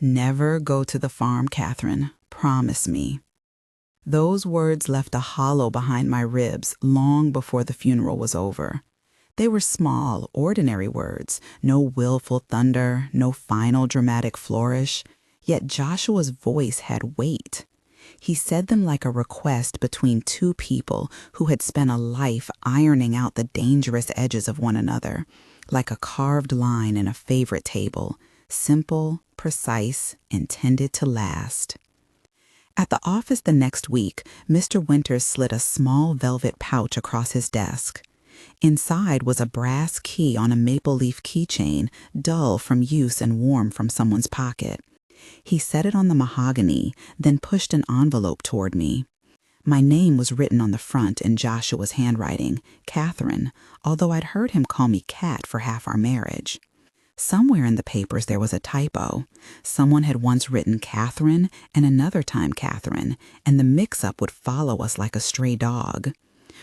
"Never go to the farm, Catherine. Promise me." Those words left a hollow behind my ribs long before the funeral was over. They were small, ordinary words, no willful thunder, no final dramatic flourish, yet Joshua's voice had weight. He said them like a request between two people who had spent a life ironing out the dangerous edges of one another, like a carved line in a favorite table, simple, precise, intended to last. At the office the next week, Mr. Winters slid a small velvet pouch across his desk. Inside was a brass key on a maple leaf keychain, dull from use and warm from someone's pocket. He set it on the mahogany, then pushed an envelope toward me. My name was written on the front in Joshua's handwriting, Catherine, although I'd heard him call me Cat for half our marriage. Somewhere in the papers there was a typo. Someone had once written Catherine and another time Catherine, and the mix-up would follow us like a stray dog.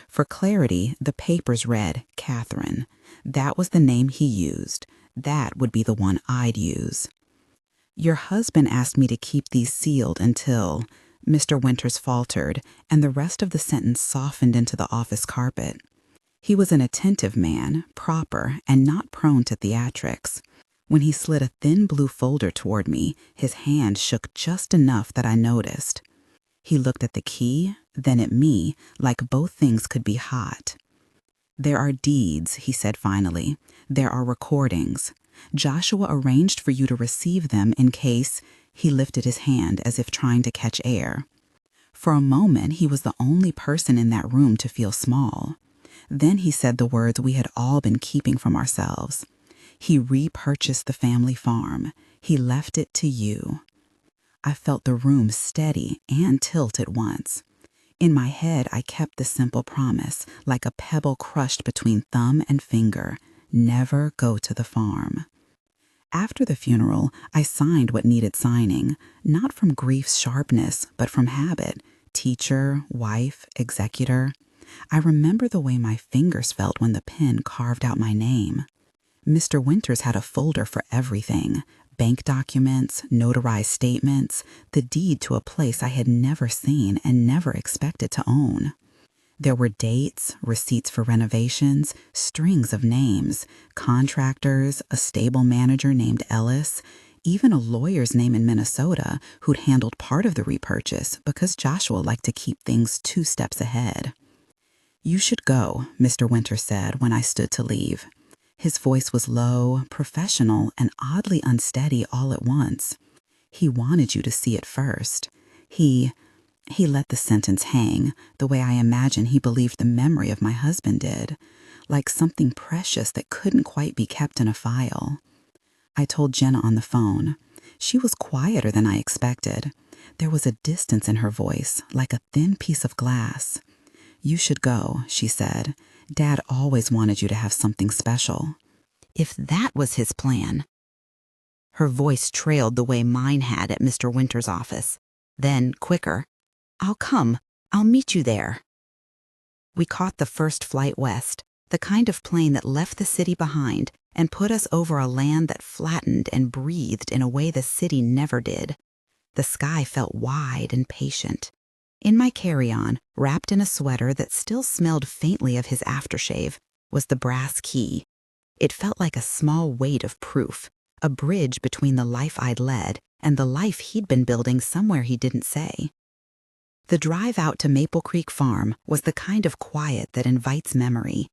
For clarity, the papers read Catherine. That was the name he used. That would be the one I'd use. "Your husband asked me to keep these sealed until," Mr. Winters faltered, and the rest of the sentence softened into the office carpet. He was an attentive man, proper, and not prone to theatrics. When he slid a thin blue folder toward me, his hand shook just enough that I noticed. He looked at the key, then at me, like both things could be hot. "There are deeds," he said finally. "There are recordings. Joshua arranged for you to receive them in case—" He lifted his hand as if trying to catch air. For a moment, he was the only person in that room to feel small. Then he said the words we had all been keeping from ourselves. "He repurchased the family farm. He left it to you." I felt the room steady and tilt at once. In my head, I kept the simple promise, like a pebble crushed between thumb and finger: never go to the farm. After the funeral, I signed what needed signing, not from grief's sharpness, but from habit: teacher, wife, executor. I remember the way my fingers felt when the pen carved out my name. Mr. Winters had a folder for everything: bank documents, notarized statements, the deed to a place I had never seen and never expected to own. There were dates, receipts for renovations, strings of names, contractors, a stable manager named Ellis, even a lawyer's name in Minnesota who'd handled part of the repurchase because Joshua liked to keep things 2 steps ahead. "You should go," Mr. Winters said when I stood to leave. His voice was low, professional, and oddly unsteady all at once. "He wanted you to see it first. He let the sentence hang, the way I imagine he believed the memory of my husband did, like something precious that couldn't quite be kept in a file." I told Jenna on the phone. She was quieter than I expected. There was a distance in her voice, like a thin piece of glass. "You should go," she said. "Dad always wanted you to have something special." If that was his plan. Her voice trailed the way mine had at Mr. Winters' office. Then, quicker, "I'll come. I'll meet you there." We caught the first flight west, the kind of plane that left the city behind and put us over a land that flattened and breathed in a way the city never did. The sky felt wide and patient. In my carry-on, wrapped in a sweater that still smelled faintly of his aftershave, was the brass key. It felt like a small weight of proof, a bridge between the life I'd led and the life he'd been building somewhere he didn't say. The drive out to Maple Creek Farm was the kind of quiet that invites memory.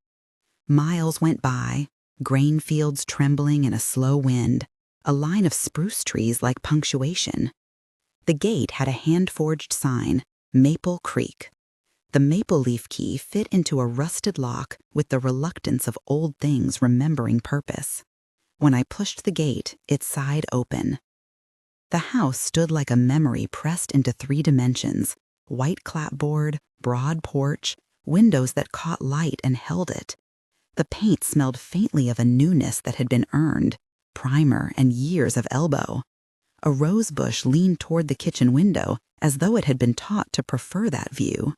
Miles went by, grain fields trembling in a slow wind, a line of spruce trees like punctuation. The gate had a hand-forged sign, Maple Creek. The maple leaf key fit into a rusted lock with the reluctance of old things remembering purpose. When I pushed the gate, it sighed open. The house stood like a memory pressed into 3 dimensions: white clapboard, broad porch, windows that caught light and held it. The paint smelled faintly of a newness that had been earned, primer and years of elbow. A rose bush leaned toward the kitchen window as though it had been taught to prefer that view.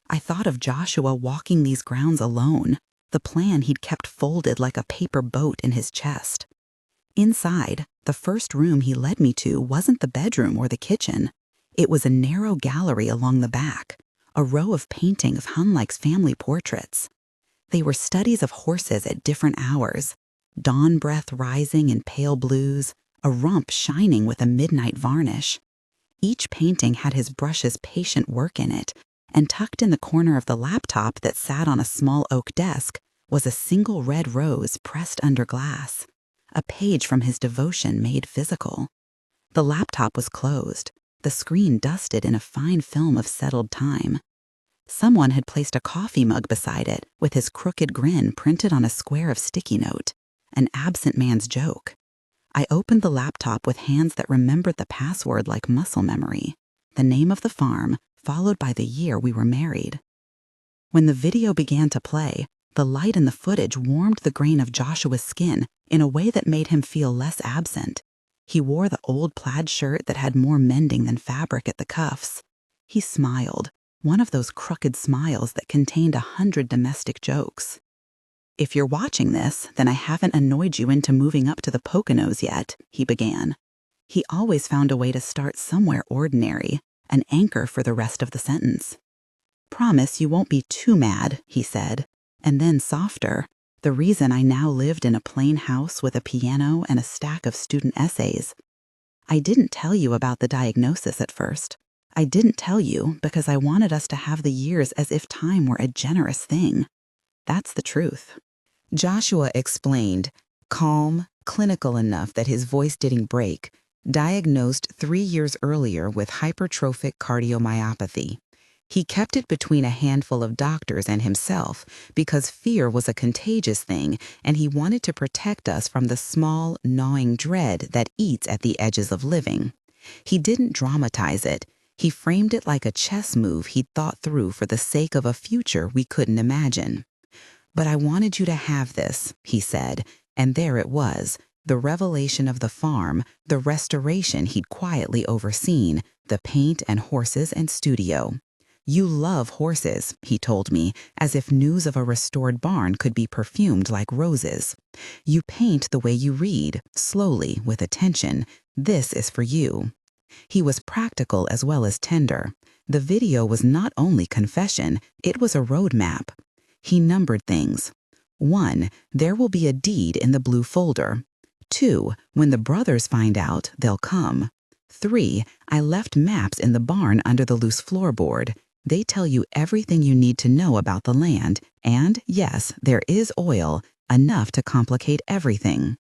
I thought of Joshua walking these grounds alone, the plan he'd kept folded like a paper boat in his chest. Inside, the first room he led me to wasn't the bedroom or the kitchen. It was a narrow gallery along the back, a row of paintings hung like family portraits. They were studies of horses at different hours, dawn breath rising in pale blues, a rump shining with a midnight varnish. Each painting had his brush's patient work in it, and tucked in the corner of the laptop that sat on a small oak desk was a single red rose pressed under glass, a page from his devotion made physical. The laptop was closed, the screen dusted in a fine film of settled time. Someone had placed a coffee mug beside it with his crooked grin printed on a square of sticky note, an absent man's joke. I opened the laptop with hands that remembered the password like muscle memory, the name of the farm, followed by the year we were married. When the video began to play, the light in the footage warmed the grain of Joshua's skin in a way that made him feel less absent. He wore the old plaid shirt that had more mending than fabric at the cuffs. He smiled, one of those crooked smiles that contained 100 domestic jokes. "If you're watching this, then I haven't annoyed you into moving up to the Poconos yet," he began. He always found a way to start somewhere ordinary, an anchor for the rest of the sentence. "Promise you won't be too mad," he said, and then softer, "the reason I now lived in a plain house with a piano and a stack of student essays. I didn't tell you about the diagnosis at first. I didn't tell you because I wanted us to have the years as if time were a generous thing. That's the truth." Joshua explained, calm, clinical enough that his voice didn't break, diagnosed 3 years earlier with hypertrophic cardiomyopathy. He kept it between a handful of doctors and himself because fear was a contagious thing and he wanted to protect us from the small, gnawing dread that eats at the edges of living. He didn't dramatize it. He framed it like a chess move he'd thought through for the sake of a future we couldn't imagine. "But I wanted you to have this," he said, and there it was, the revelation of the farm, the restoration he'd quietly overseen, the paint and horses and studio. "You love horses," he told me, as if news of a restored barn could be perfumed like roses. "You paint the way you read, slowly, with attention. This is for you." He was practical as well as tender. The video was not only confession, it was a roadmap. He numbered things. 1, there will be a deed in the blue folder. 2, when the brothers find out, they'll come. 3, I left maps in the barn under the loose floorboard. They tell you everything you need to know about the land, and yes, there is oil, enough to complicate everything.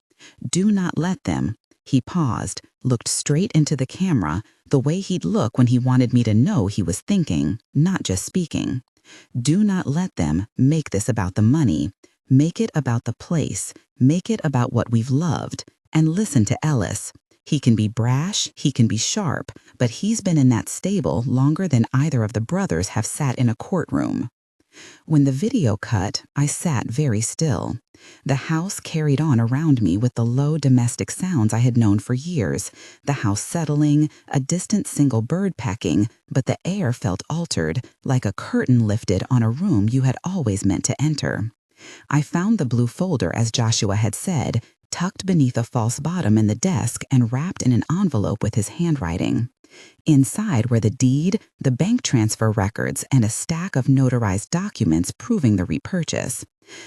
Do not let them. He paused, looked straight into the camera, the way he'd look when he wanted me to know he was thinking, not just speaking. Do not let them make this about the money. Make it about the place. Make it about what we've loved. And listen to Ellis. He can be brash, he can be sharp, but he's been in that stable longer than either of the brothers have sat in a courtroom. When the video cut, I sat very still. The house carried on around me with the low domestic sounds I had known for years, the house settling, a distant single bird pecking, but the air felt altered, like a curtain lifted on a room you had always meant to enter. I found the blue folder as Joshua had said, tucked beneath a false bottom in the desk and wrapped in an envelope with his handwriting. Inside were the deed, the bank transfer records, and a stack of notarized documents proving the repurchase.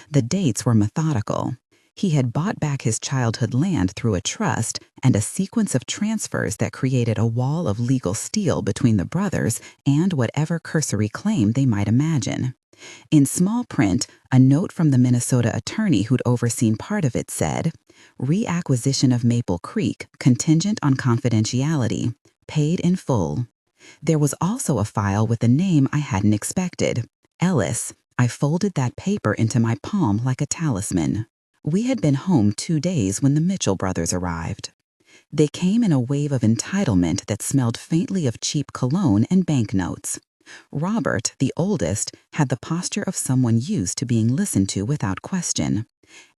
The dates were methodical. He had bought back his childhood land through a trust and a sequence of transfers that created a wall of legal steel between the brothers and whatever cursory claim they might imagine. In small print, a note from the Minnesota attorney who'd overseen part of it said, "Reacquisition of Maple Creek, contingent on confidentiality. Paid in full." There was also a file with a name I hadn't expected. Ellis. I folded that paper into my palm like a talisman. We had been home 2 days when the Mitchell brothers arrived. They came in a wave of entitlement that smelled faintly of cheap cologne and banknotes. Robert, the oldest, had the posture of someone used to being listened to without question.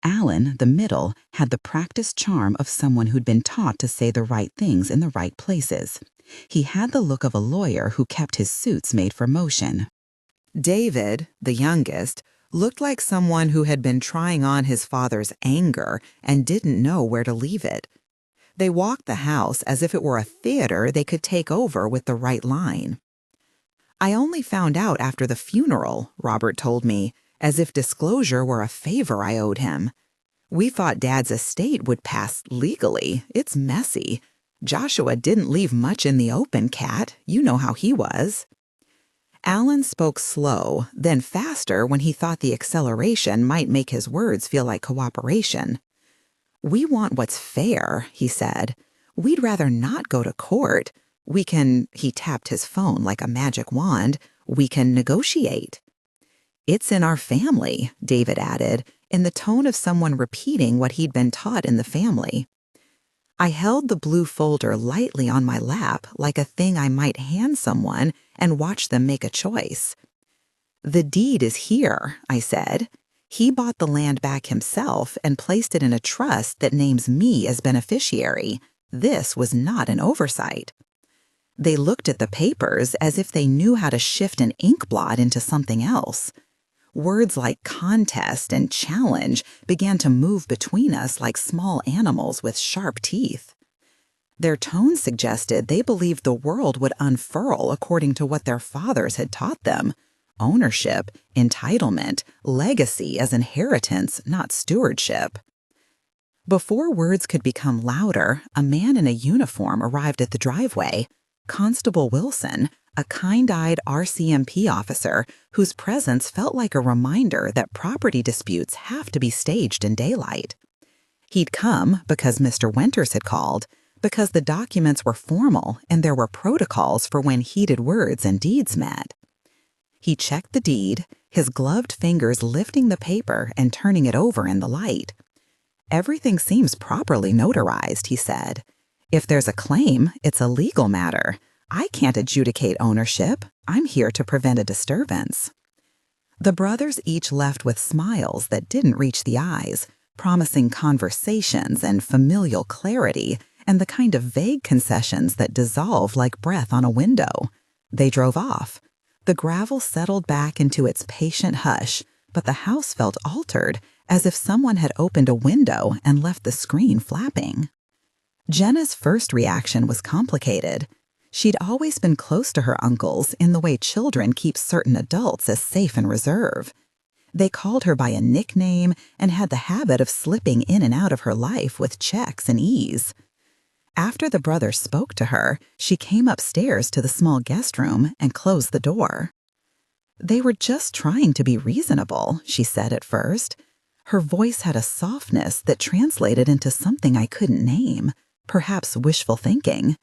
Alan, the middle, had the practiced charm of someone who'd been taught to say the right things in the right places. He had the look of a lawyer who kept his suits made for motion. David, the youngest, looked like someone who had been trying on his father's anger and didn't know where to leave it. They walked the house as if it were a theater they could take over with the right line. "I only found out after the funeral," Robert told me, as if disclosure were a favor I owed him. "We thought Dad's estate would pass legally. It's messy. Joshua didn't leave much in the open, Kat. You know how he was." Alan spoke slow, then faster when he thought the acceleration might make his words feel like cooperation. "We want what's fair," he said. "We'd rather not go to court. We can," he tapped his phone like a magic wand, "we can negotiate." "It's in our family," David added, in the tone of someone repeating what he'd been taught in the family. I held the blue folder lightly on my lap like a thing I might hand someone and watch them make a choice. "The deed is here," I said. "He bought the land back himself and placed it in a trust that names me as beneficiary. This was not an oversight." They looked at the papers as if they knew how to shift an ink blot into something else. Words like contest and challenge began to move between us like small animals with sharp teeth. Their tone suggested they believed the world would unfurl according to what their fathers had taught them: ownership, entitlement, legacy as inheritance, not stewardship. Before words could become louder, a man in a uniform arrived at the driveway. Constable Wilson, a kind-eyed RCMP officer whose presence felt like a reminder that property disputes have to be staged in daylight. He'd come because Mr. Winters had called, because the documents were formal and there were protocols for when heated words and deeds met. He checked the deed, his gloved fingers lifting the paper and turning it over in the light. "Everything seems properly notarized," he said. "If there's a claim, it's a legal matter. I can't adjudicate ownership. I'm here to prevent a disturbance." The brothers each left with smiles that didn't reach the eyes, promising conversations and familial clarity and the kind of vague concessions that dissolve like breath on a window. They drove off. The gravel settled back into its patient hush, but the house felt altered, as if someone had opened a window and left the screen flapping. Jenna's first reaction was complicated. She'd always been close to her uncles in the way children keep certain adults as safe and reserve. They called her by a nickname and had the habit of slipping in and out of her life with checks and ease. After the brothers spoke to her, she came upstairs to the small guest room and closed the door. "They were just trying to be reasonable," she said at first. Her voice had a softness that translated into something I couldn't name, perhaps wishful thinking.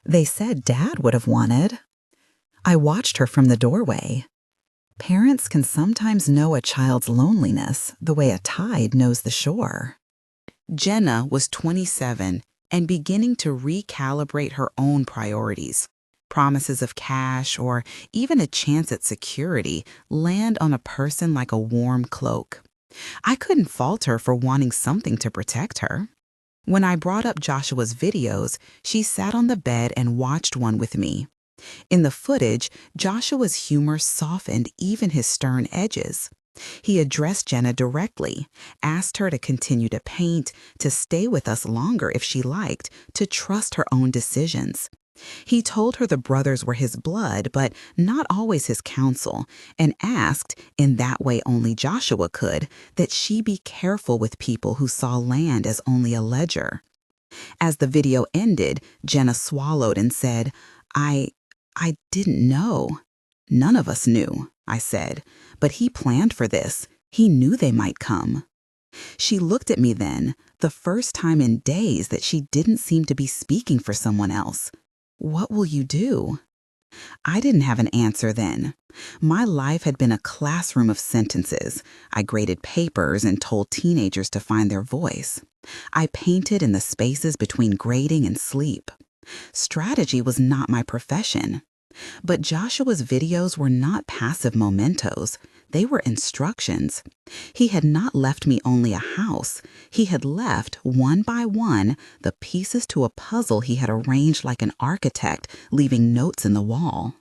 "They said Dad would have wanted." I watched her from the doorway. Parents can sometimes know a child's loneliness the way a tide knows the shore. Jenna was 27 and beginning to recalibrate her own priorities. Promises of cash or even a chance at security land on a person like a warm cloak. I couldn't fault her for wanting something to protect her. When I brought up Joshua's videos, she sat on the bed and watched one with me. In the footage, Joshua's humor softened even his stern edges. He addressed Jenna directly, asked her to continue to paint, to stay with us longer if she liked, to trust her own decisions. He told her the brothers were his blood, but not always his counsel, and asked, in that way only Joshua could, that she be careful with people who saw land as only a ledger. As the video ended, Jenna swallowed and said, I didn't know." "None of us knew," I said, "but he planned for this. He knew they might come." She looked at me then, the first time in days that she didn't seem to be speaking for someone else. "What will you do?" I didn't have an answer then. My life had been a classroom of sentences. I graded papers and told teenagers to find their voice. I painted in the spaces between grading and sleep. Strategy was not my profession. But Joshua's videos were not passive mementos. They were instructions. He had not left me only a house. He had left, one by one, the pieces to a puzzle he had arranged like an architect, leaving notes in the wall.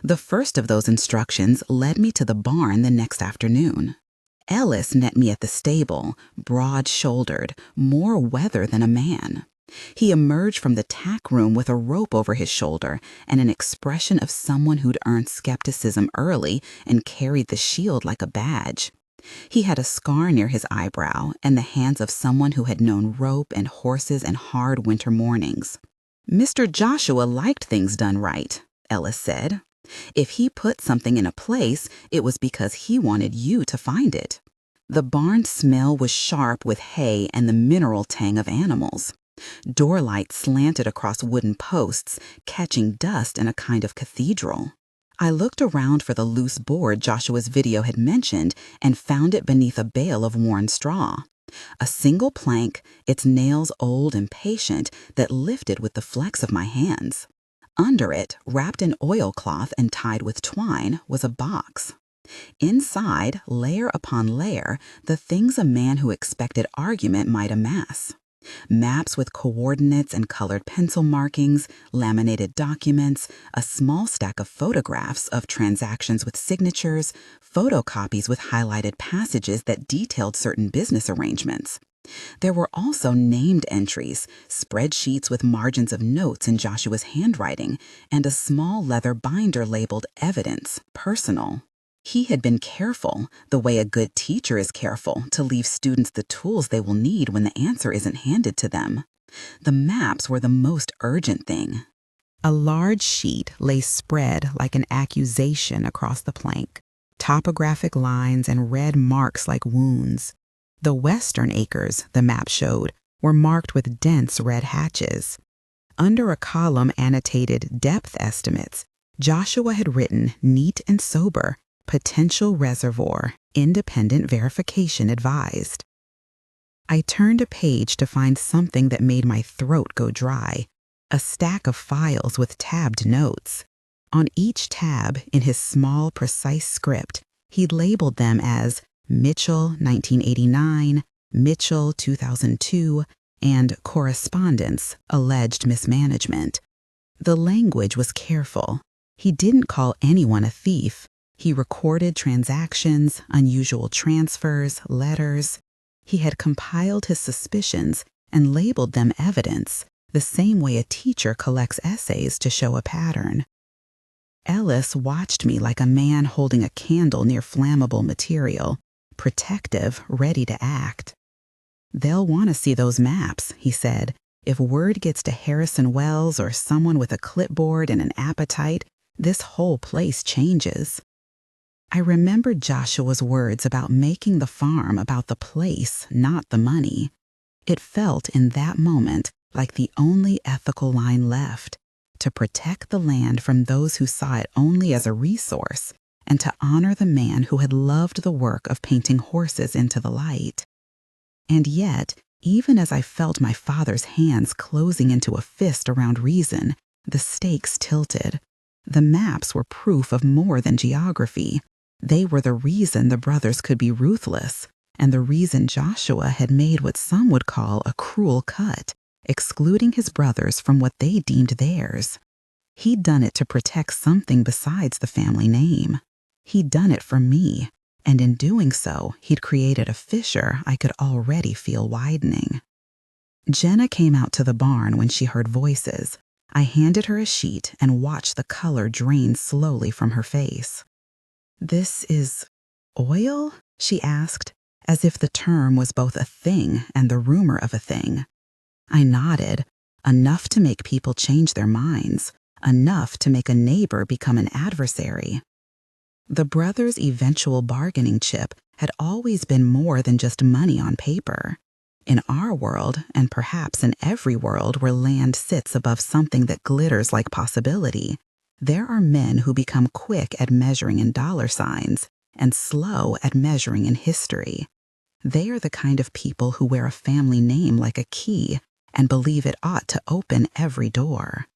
The first of those instructions led me to the barn the next afternoon. Ellis met me at the stable, broad-shouldered, more weather than a man. He emerged from the tack room with a rope over his shoulder and an expression of someone who'd earned skepticism early and carried the shield like a badge. He had a scar near his eyebrow and the hands of someone who had known rope and horses and hard winter mornings. "Mr. Joshua liked things done right," Ellis said. "If he put something in a place, it was because he wanted you to find it." The barn smell was sharp with hay and the mineral tang of animals. Door lights slanted across wooden posts, catching dust in a kind of cathedral. I looked around for the loose board Joshua's video had mentioned and found it beneath a bale of worn straw. A single plank, its nails old and patient, that lifted with the flex of my hands. Under it, wrapped in oilcloth and tied with twine, was a box. Inside, layer upon layer, the things a man who expected argument might amass. Maps with coordinates and colored pencil markings, laminated documents, a small stack of photographs of transactions with signatures, photocopies with highlighted passages that detailed certain business arrangements. There were also named entries, spreadsheets with margins of notes in Joshua's handwriting, and a small leather binder labeled Evidence, Personal. He had been careful, the way a good teacher is careful, to leave students the tools they will need when the answer isn't handed to them. The maps were the most urgent thing. A large sheet lay spread like an accusation across the plank, topographic lines and red marks like wounds. The western acres, the map showed, were marked with dense red hatches. Under a column annotated depth estimates, Joshua had written, neat and sober, "Potential reservoir, independent verification advised." I turned a page to find something that made my throat go dry, a stack of files with tabbed notes. On each tab, in his small, precise script, he labeled them as Mitchell 1989, Mitchell 2002, and correspondence, alleged mismanagement. The language was careful. He didn't call anyone a thief. He recorded transactions, unusual transfers, letters. He had compiled his suspicions and labeled them evidence, the same way a teacher collects essays to show a pattern. Ellis watched me like a man holding a candle near flammable material, protective, ready to act. "They'll want to see those maps," he said. "If word gets to Harrison Wells or someone with a clipboard and an appetite, this whole place changes." I remembered Joshua's words about making the farm about the place, not the money. It felt in that moment like the only ethical line left, to protect the land from those who saw it only as a resource, and to honor the man who had loved the work of painting horses into the light. And yet, even as I felt my father's hands closing into a fist around reason, the stakes tilted. The maps were proof of more than geography. They were the reason the brothers could be ruthless, and the reason Joshua had made what some would call a cruel cut, excluding his brothers from what they deemed theirs. He'd done it to protect something besides the family name. He'd done it for me, and in doing so, he'd created a fissure I could already feel widening. Jenna came out to the barn when she heard voices. I handed her a sheet and watched the color drain slowly from her face. "This is oil?" she asked, as if the term was both a thing and the rumor of a thing. I nodded. Enough to make people change their minds, enough to make a neighbor become an adversary. The brothers' eventual bargaining chip had always been more than just money on paper. In our world, and perhaps in every world where land sits above something that glitters like possibility, there are men who become quick at measuring in dollar signs and slow at measuring in history. They are the kind of people who wear a family name like a key and believe it ought to open every door.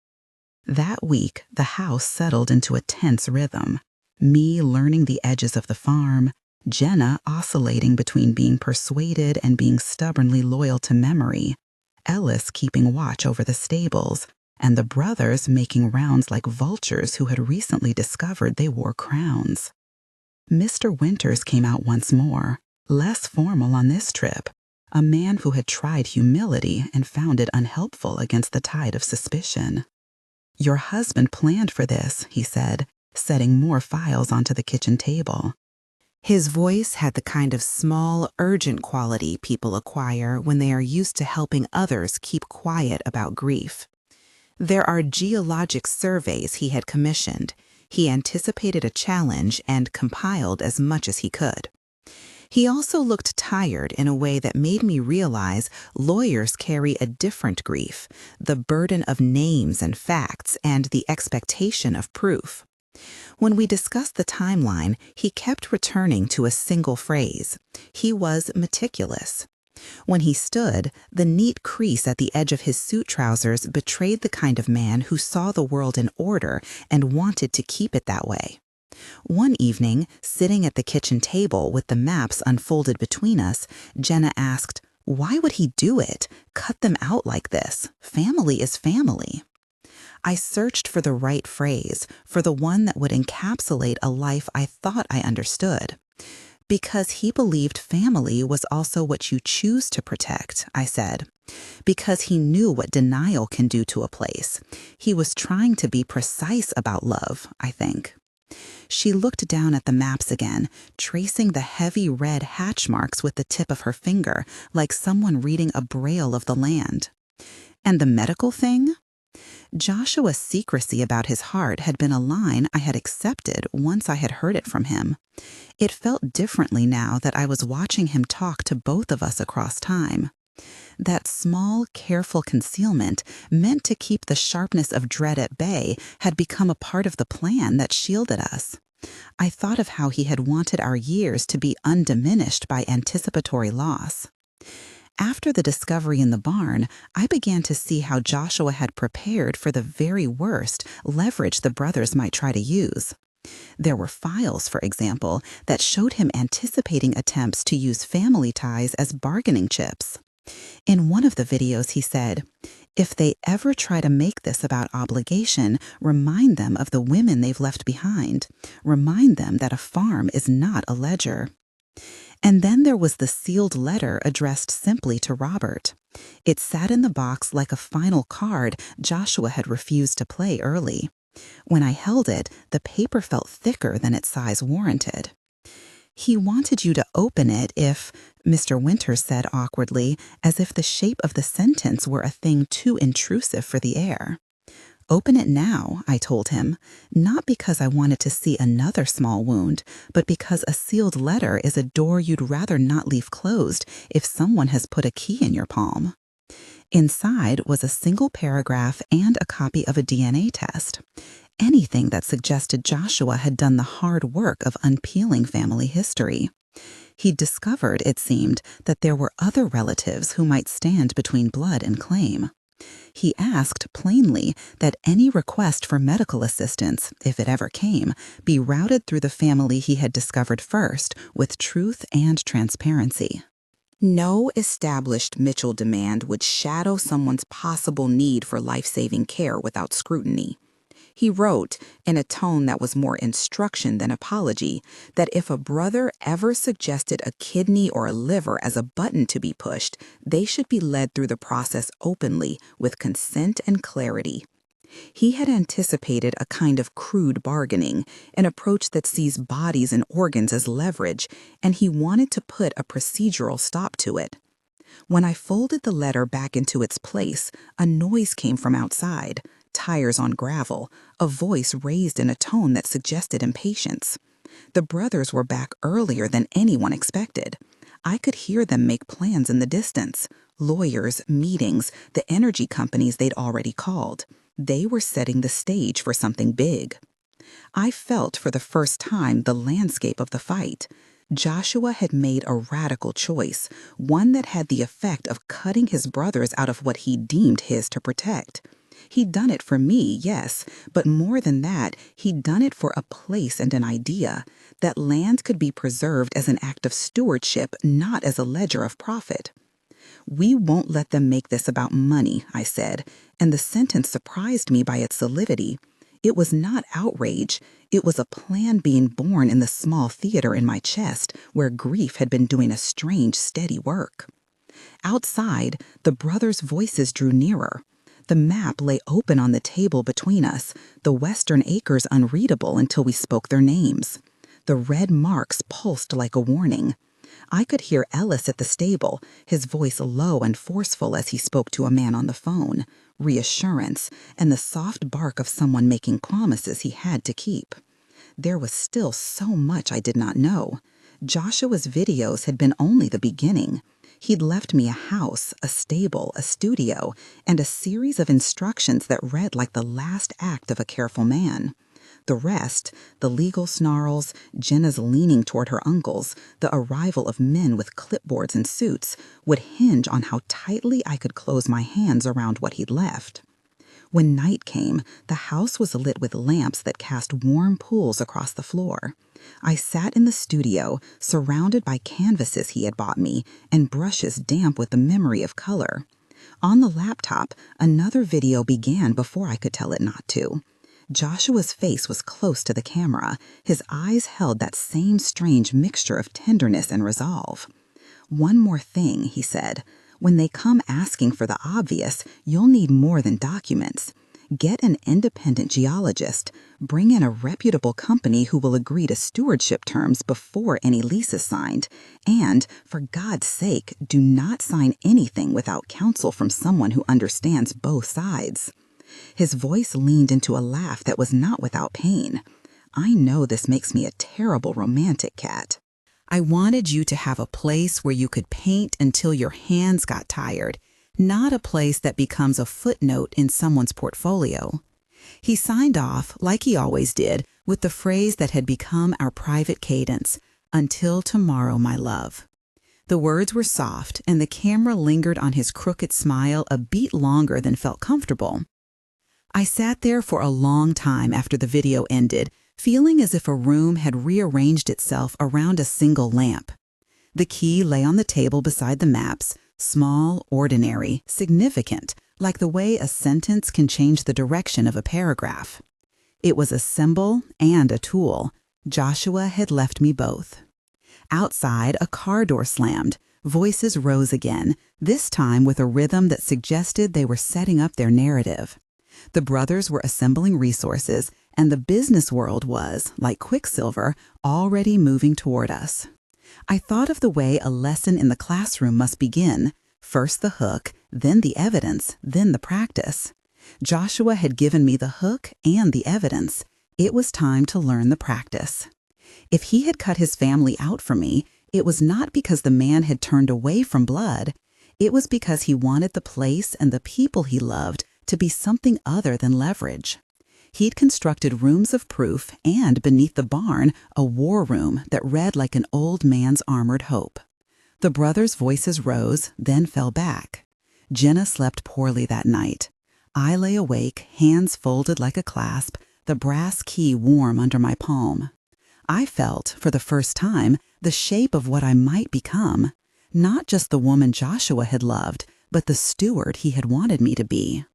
That week, the house settled into a tense rhythm. Me learning the edges of the farm, Jenna oscillating between being persuaded and being stubbornly loyal to memory, Ellis keeping watch over the stables, and the brothers making rounds like vultures who had recently discovered they wore crowns. Mr. Winters came out once more, less formal on this trip, a man who had tried humility and found it unhelpful against the tide of suspicion. "Your husband planned for this," he said, setting more files onto the kitchen table. His voice had the kind of small, urgent quality people acquire when they are used to helping others keep quiet about grief. There are geologic surveys he had commissioned. He anticipated a challenge and compiled as much as he could. He also looked tired in a way that made me realize lawyers carry a different grief, the burden of names and facts and the expectation of proof. When we discussed the timeline, he kept returning to a single phrase. He was meticulous. When he stood, the neat crease at the edge of his suit trousers betrayed the kind of man who saw the world in order and wanted to keep it that way. One evening, sitting at the kitchen table with the maps unfolded between us, Jenna asked, "Why would he do it? Cut them out like this. Family is family." I searched for the right phrase, for the one that would encapsulate a life I thought I understood. "Because he believed family was also what you choose to protect," I said. "Because he knew what denial can do to a place. He was trying to be precise about love, I think." She looked down at the maps again, tracing the heavy red hatch marks with the tip of her finger, like someone reading a braille of the land. "And the medical thing?" Joshua's secrecy about his heart had been a line I had accepted once I had heard it from him. It felt differently now that I was watching him talk to both of us across time. That small, careful concealment, meant to keep the sharpness of dread at bay, had become a part of the plan that shielded us. I thought of how he had wanted our years to be undiminished by anticipatory loss. After the discovery in the barn, I began to see how Joshua had prepared for the very worst leverage the brothers might try to use. There were files, for example, that showed him anticipating attempts to use family ties as bargaining chips. In one of the videos, he said, "If they ever try to make this about obligation, remind them of the women they've left behind. Remind them that a farm is not a ledger." And then there was the sealed letter addressed simply to Robert. It sat in the box like a final card Joshua had refused to play early. When I held it, the paper felt thicker than its size warranted. "He wanted you to open it if," Mr. Winters said awkwardly, as if the shape of the sentence were a thing too intrusive for the air. "Open it now," I told him, not because I wanted to see another small wound, but because a sealed letter is a door you'd rather not leave closed if someone has put a key in your palm. Inside was a single paragraph and a copy of a DNA test. Anything that suggested Joshua had done the hard work of unpeeling family history. He'd discovered, it seemed, that there were other relatives who might stand between blood and claim. He asked plainly that any request for medical assistance, if it ever came, be routed through the family he had discovered first, with truth and transparency. No established Mitchell demand would shadow someone's possible need for life-saving care without scrutiny. He wrote, in a tone that was more instruction than apology, that if a brother ever suggested a kidney or a liver as a button to be pushed, they should be led through the process openly, with consent and clarity. He had anticipated a kind of crude bargaining, an approach that sees bodies and organs as leverage, and he wanted to put a procedural stop to it. When I folded the letter back into its place, a noise came from outside. Tires on gravel, a voice raised in a tone that suggested impatience. The brothers were back earlier than anyone expected. I could hear them make plans in the distance. Lawyers, meetings, the energy companies they'd already called. They were setting the stage for something big. I felt for the first time the landscape of the fight. Joshua had made a radical choice, one that had the effect of cutting his brothers out of what he deemed his to protect. He'd done it for me, yes, but more than that, he'd done it for a place and an idea, that land could be preserved as an act of stewardship, not as a ledger of profit. "We won't let them make this about money," I said, and the sentence surprised me by its solidity. It was not outrage. It was a plan being born in the small theater in my chest where grief had been doing a strange, steady work. Outside, the brothers' voices drew nearer. The map lay open on the table between us, the western acres unreadable until we spoke their names. The red marks pulsed like a warning. I could hear Ellis at the stable, his voice low and forceful as he spoke to a man on the phone, reassurance, and the soft bark of someone making promises he had to keep. There was still so much I did not know. Joshua's videos had been only the beginning. He'd left me a house, a stable, a studio, and a series of instructions that read like the last act of a careful man. The rest, the legal snarls, Jenna's leaning toward her uncles, the arrival of men with clipboards and suits, would hinge on how tightly I could close my hands around what he'd left. When night came, the house was lit with lamps that cast warm pools across the floor. I sat in the studio, surrounded by canvases he had bought me, and brushes damp with the memory of color. On the laptop, another video began before I could tell it not to. Joshua's face was close to the camera. His eyes held that same strange mixture of tenderness and resolve. "One more thing," he said. "When they come asking for the obvious, you'll need more than documents. Get an independent geologist. Bring in a reputable company who will agree to stewardship terms before any lease is signed. And, for God's sake, do not sign anything without counsel from someone who understands both sides." His voice leaned into a laugh that was not without pain. "I know this makes me a terrible romantic, Kat. I wanted you to have a place where you could paint until your hands got tired, not a place that becomes a footnote in someone's portfolio." He signed off, like he always did, with the phrase that had become our private cadence, "Until tomorrow, my love." The words were soft, and the camera lingered on his crooked smile a beat longer than felt comfortable. I sat there for a long time after the video ended, feeling as if a room had rearranged itself around a single lamp. The key lay on the table beside the maps, small, ordinary, significant, like the way a sentence can change the direction of a paragraph. It was a symbol and a tool. Joshua had left me both. Outside, a car door slammed. Voices rose again, this time with a rhythm that suggested they were setting up their narrative. The brothers were assembling resources, and the business world was, like quicksilver, already moving toward us. I thought of the way a lesson in the classroom must begin. First the hook, then the evidence, then the practice. Joshua had given me the hook and the evidence. It was time to learn the practice. If he had cut his family out for me, it was not because the man had turned away from blood. It was because he wanted the place and the people he loved to be something other than leverage. He'd constructed rooms of proof and, beneath the barn, a war room that read like an old man's armored hope. The brothers' voices rose, then fell back. Jenna slept poorly that night. I lay awake, hands folded like a clasp, the brass key warm under my palm. I felt, for the first time, the shape of what I might become, not just the woman Joshua had loved, but the steward he had wanted me to be.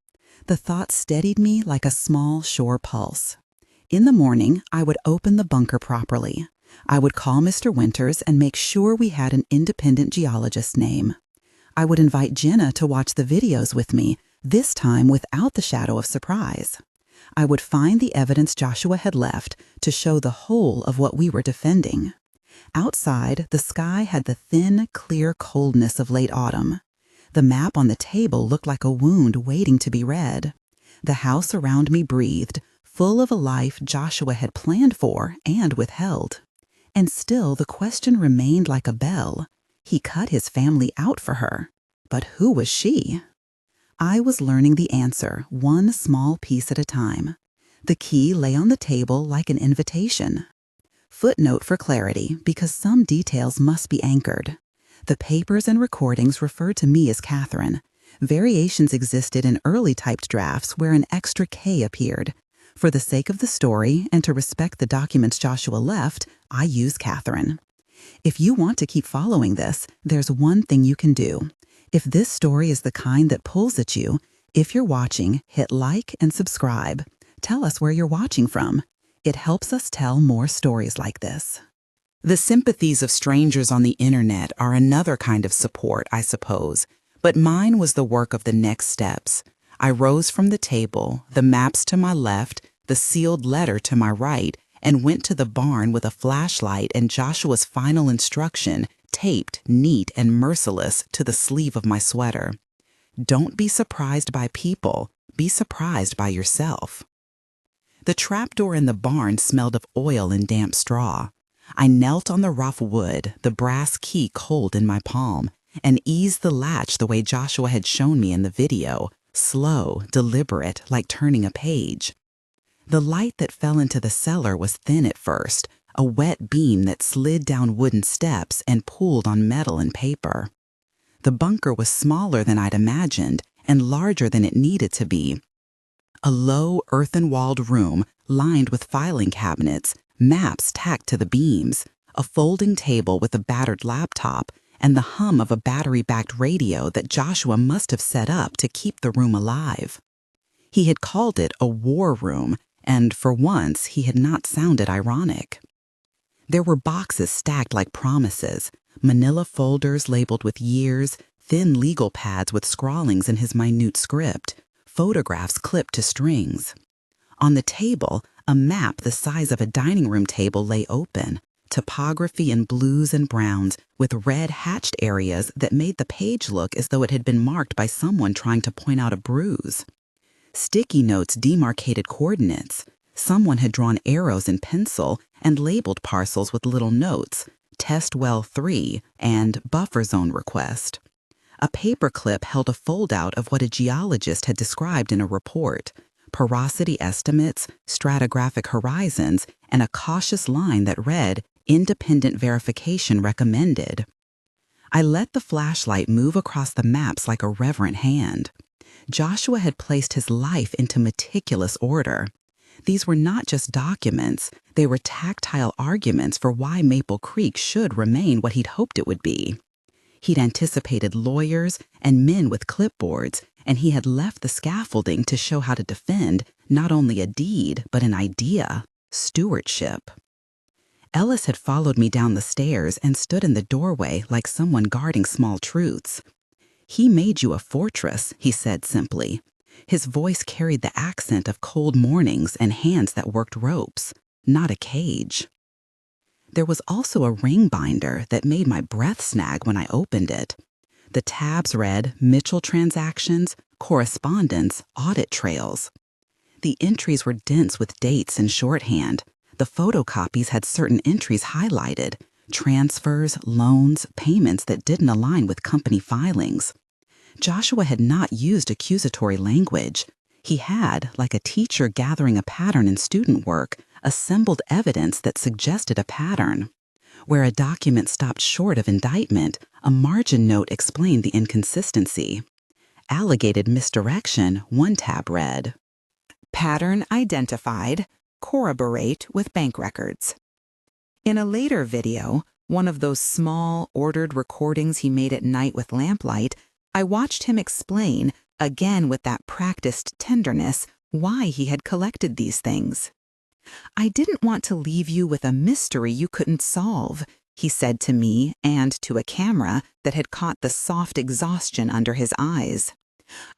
The thought steadied me like a small shore pulse. In the morning, I would open the bunker properly. I would call Mr. Winters and make sure we had an independent geologist's name. I would invite Jenna to watch the videos with me, this time without the shadow of surprise. I would find the evidence Joshua had left to show the whole of what we were defending. Outside, the sky had the thin, clear coldness of late autumn. The map on the table looked like a wound waiting to be read. The house around me breathed, full of a life Joshua had planned for and withheld. And still the question remained like a bell. He cut his family out for her. But who was she? I was learning the answer, one small piece at a time. The key lay on the table like an invitation. Footnote for clarity, because some details must be anchored. The papers and recordings referred to me as Catherine. Variations existed in early typed drafts where an extra K appeared. For the sake of the story and to respect the documents Joshua left, I use Catherine. If you want to keep following this, there's one thing you can do. If this story is the kind that pulls at you, if you're watching, hit like and subscribe. Tell us where you're watching from. It helps us tell more stories like this. The sympathies of strangers on the internet are another kind of support, I suppose, but mine was the work of the next steps. I rose from the table, the maps to my left, the sealed letter to my right, and went to the barn with a flashlight and Joshua's final instruction taped, neat and merciless, to the sleeve of my sweater. Don't be surprised by people, be surprised by yourself. The trapdoor in the barn smelled of oil and damp straw. I knelt on the rough wood, the brass key cold in my palm, and eased the latch the way Joshua had shown me in the video, slow, deliberate, like turning a page. The light that fell into the cellar was thin at first, a wet beam that slid down wooden steps and pooled on metal and paper. The bunker was smaller than I'd imagined and larger than it needed to be. A low, earthen-walled room lined with filing cabinets, maps tacked to the beams, a folding table with a battered laptop, and the hum of a battery-backed radio that Joshua must have set up to keep the room alive. He had called it a war room, and for once he had not sounded ironic. There were boxes stacked like promises, manila folders labeled with years, thin legal pads with scrawlings in his minute script, photographs clipped to strings. On the table, a map the size of a dining room table lay open, topography in blues and browns with red hatched areas that made the page look as though it had been marked by someone trying to point out a bruise. Sticky notes demarcated coordinates. Someone had drawn arrows in pencil and labeled parcels with little notes, Test Well 3 and Buffer Zone Request. A paperclip held a foldout of what a geologist had described in a report, porosity estimates, stratigraphic horizons, and a cautious line that read, Independent verification recommended. I let the flashlight move across the maps like a reverent hand. Joshua had placed his life into meticulous order. These were not just documents, they were tactile arguments for why Maple Creek should remain what he'd hoped it would be. He'd anticipated lawyers and men with clipboards, and he had left the scaffolding to show how to defend not only a deed, but an idea, stewardship. Ellis had followed me down the stairs and stood in the doorway like someone guarding small truths. He made you a fortress, he said simply. His voice carried the accent of cold mornings and hands that worked ropes, not a cage. There was also a ring binder that made my breath snag when I opened it. The tabs read Mitchell transactions, correspondence, audit trails. The entries were dense with dates and shorthand. The photocopies had certain entries highlighted, transfers, loans, payments that didn't align with company filings. Joshua had not used accusatory language. He had, like a teacher gathering a pattern in student work, assembled evidence that suggested a pattern. Where a document stopped short of indictment, a margin note explained the inconsistency. Alleged misdirection, one tab read. Pattern identified. Corroborate with bank records. In a later video, one of those small, ordered recordings he made at night with lamplight, I watched him explain, again with that practiced tenderness, why he had collected these things. I didn't want to leave you with a mystery you couldn't solve, he said to me and to a camera that had caught the soft exhaustion under his eyes.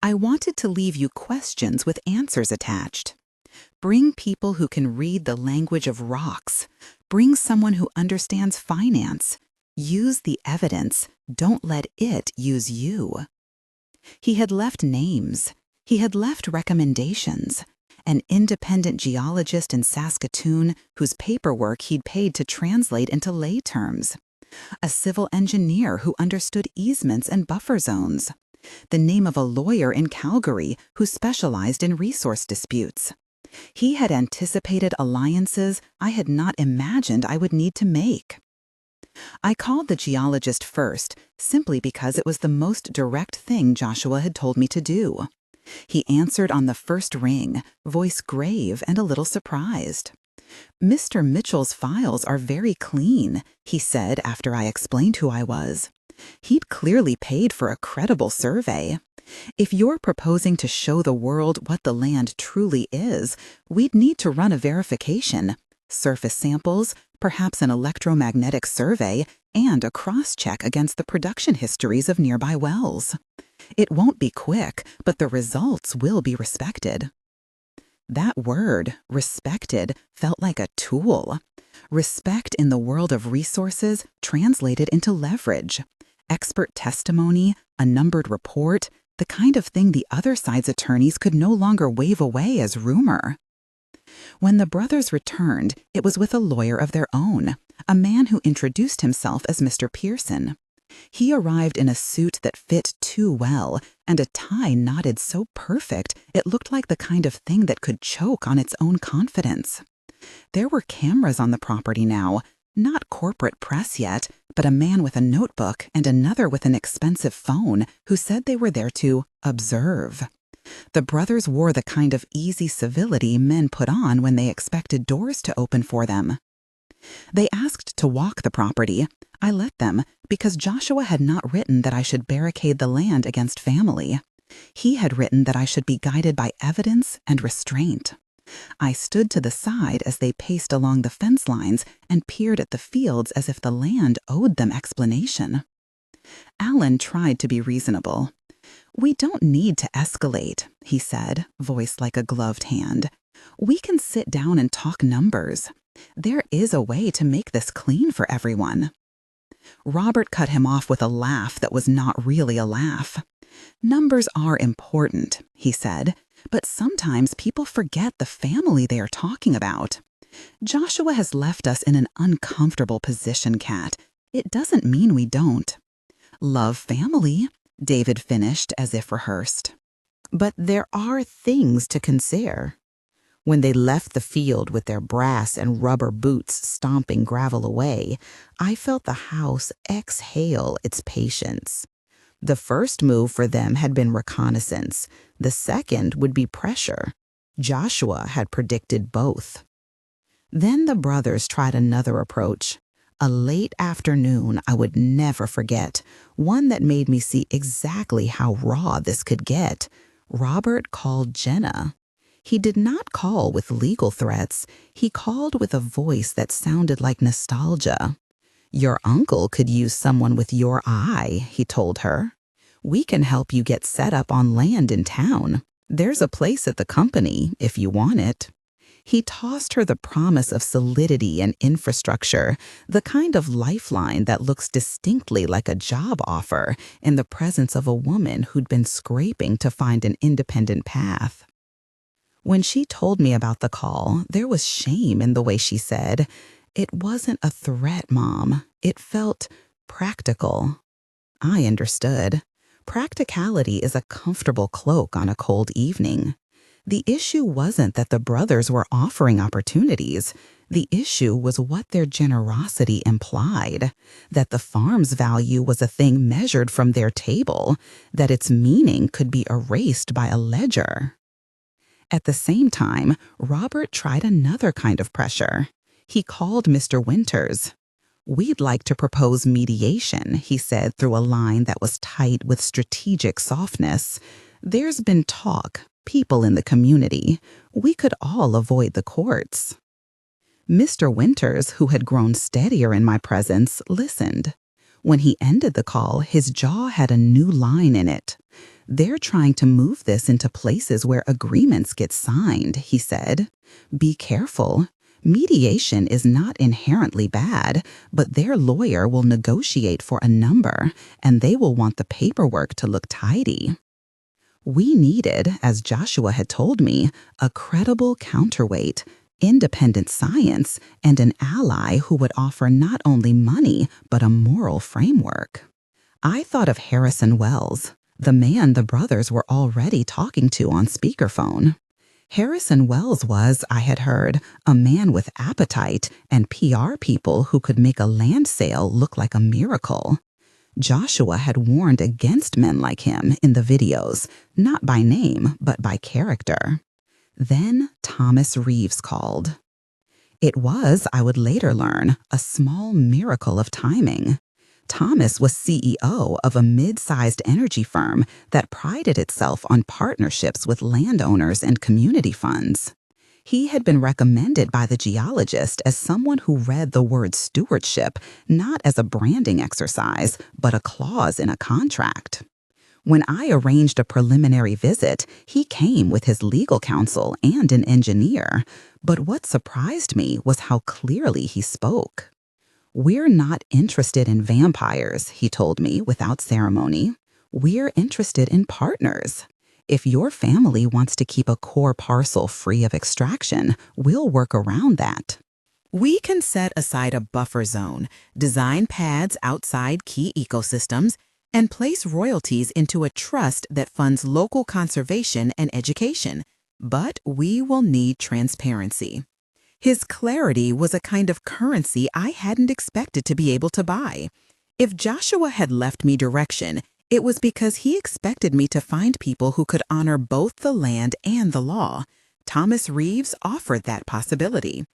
I wanted to leave you questions with answers attached. Bring people who can read the language of rocks. Bring someone who understands finance. Use the evidence. Don't let it use you. He had left names. He had left recommendations. An independent geologist in Saskatoon whose paperwork he'd paid to translate into lay terms. A civil engineer who understood easements and buffer zones. The name of a lawyer in Calgary who specialized in resource disputes. He had anticipated alliances I had not imagined I would need to make. I called the geologist first, simply because it was the most direct thing Joshua had told me to do. He answered on the first ring, voice grave and a little surprised. "Mr. Mitchell's files are very clean," he said after I explained who I was. He'd clearly paid for a credible survey. If you're proposing to show the world what the land truly is, we'd need to run a verification, surface samples, perhaps an electromagnetic survey, and a cross-check against the production histories of nearby wells. It won't be quick, but the results will be respected. That word, respected, felt like a tool. Respect in the world of resources translated into leverage. Expert testimony, a numbered report, the kind of thing the other side's attorneys could no longer wave away as rumor. When the brothers returned, it was with a lawyer of their own, a man who introduced himself as Mr. Pearson. He arrived in a suit that fit too well, and a tie knotted so perfect it looked like the kind of thing that could choke on its own confidence. There were cameras on the property now, not corporate press yet, but a man with a notebook and another with an expensive phone who said they were there to observe. The brothers wore the kind of easy civility men put on when they expected doors to open for them. They asked to walk the property. I let them because Joshua had not written that I should barricade the land against family. He had written that I should be guided by evidence and restraint. I stood to the side as they paced along the fence lines and peered at the fields as if the land owed them explanation. Alan tried to be reasonable. "We don't need to escalate," he said, voice like a gloved hand. "We can sit down and talk numbers. There is a way to make this clean for everyone." Robert cut him off with a laugh that was not really a laugh. "Numbers are important," he said, "but sometimes people forget the family they are talking about. Joshua has left us in an uncomfortable position, Kat. It doesn't mean we don't. Love family," David finished as if rehearsed. "But there are things to consider." When they left the field with their brass and rubber boots stomping gravel away, I felt the house exhale its patience. The first move for them had been reconnaissance. The second would be pressure. Joshua had predicted both. Then the brothers tried another approach. A late afternoon I would never forget, one that made me see exactly how raw this could get. Robert called Jenna. He did not call with legal threats. He called with a voice that sounded like nostalgia. "Your uncle could use someone with your eye," he told her. "We can help you get set up on land in town. There's a place at the company if you want it." He tossed her the promise of solidity and infrastructure, the kind of lifeline that looks distinctly like a job offer in the presence of a woman who'd been scraping to find an independent path. When she told me about the call, there was shame in the way she said, "It wasn't a threat, Mom. It felt practical." I understood. Practicality is a comfortable cloak on a cold evening. The issue wasn't that the brothers were offering opportunities. The issue was what their generosity implied, that the farm's value was a thing measured from their table, that its meaning could be erased by a ledger. At the same time, Robert tried another kind of pressure. He called Mr. Winters. "We'd like to propose mediation," he said through a line that was tight with strategic softness. "There's been talk, people in the community. We could all avoid the courts." Mr. Winters, who had grown steadier in my presence, listened. When he ended the call, his jaw had a new line in it. "They're trying to move this into places where agreements get signed," he said. "Be careful. Mediation is not inherently bad, but their lawyer will negotiate for a number, and they will want the paperwork to look tidy." We needed, as Joshua had told me, a credible counterweight, independent science, and an ally who would offer not only money, but a moral framework. I thought of Harrison Wells, the man the brothers were already talking to on speakerphone. Harrison Wells was, I had heard, a man with appetite and PR people who could make a land sale look like a miracle. Joshua had warned against men like him in the videos, not by name, but by character. Then Thomas Reeves called. It was, I would later learn, a small miracle of timing. Thomas was CEO of a mid-sized energy firm that prided itself on partnerships with landowners and community funds. He had been recommended by the geologist as someone who read the word stewardship not as a branding exercise, but a clause in a contract. When I arranged a preliminary visit, he came with his legal counsel and an engineer, but what surprised me was how clearly he spoke. "We're not interested in vampires," he told me without ceremony. "We're interested in partners. If your family wants to keep a core parcel free of extraction, we'll work around that. We can set aside a buffer zone, design pads outside key ecosystems, and place royalties into a trust that funds local conservation and education. But we will need transparency." His clarity was a kind of currency I hadn't expected to be able to buy. If Joshua had left me direction, it was because he expected me to find people who could honor both the land and the law. Thomas Reeves offered that possibility.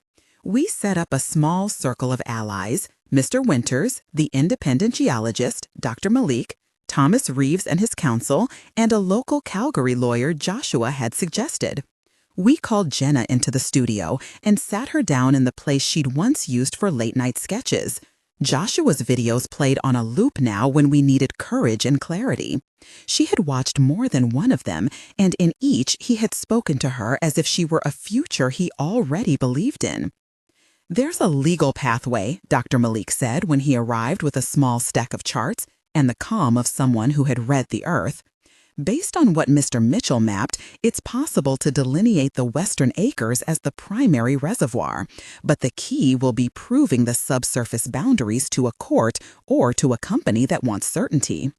We set up a small circle of allies: Mr. Winters, the independent geologist, Dr. Malik, Thomas Reeves and his counsel, and a local Calgary lawyer Joshua had suggested. We called Jenna into the studio and sat her down in the place she'd once used for late-night sketches. Joshua's videos played on a loop now when we needed courage and clarity. She had watched more than one of them, and in each he had spoken to her as if she were a future he already believed in. "There's a legal pathway," Dr. Malik said when he arrived with a small stack of charts and the calm of someone who had read the earth. "Based on what Mr. Mitchell mapped, it's possible to delineate the western acres as the primary reservoir, but the key will be proving the subsurface boundaries to a court or to a company that wants certainty.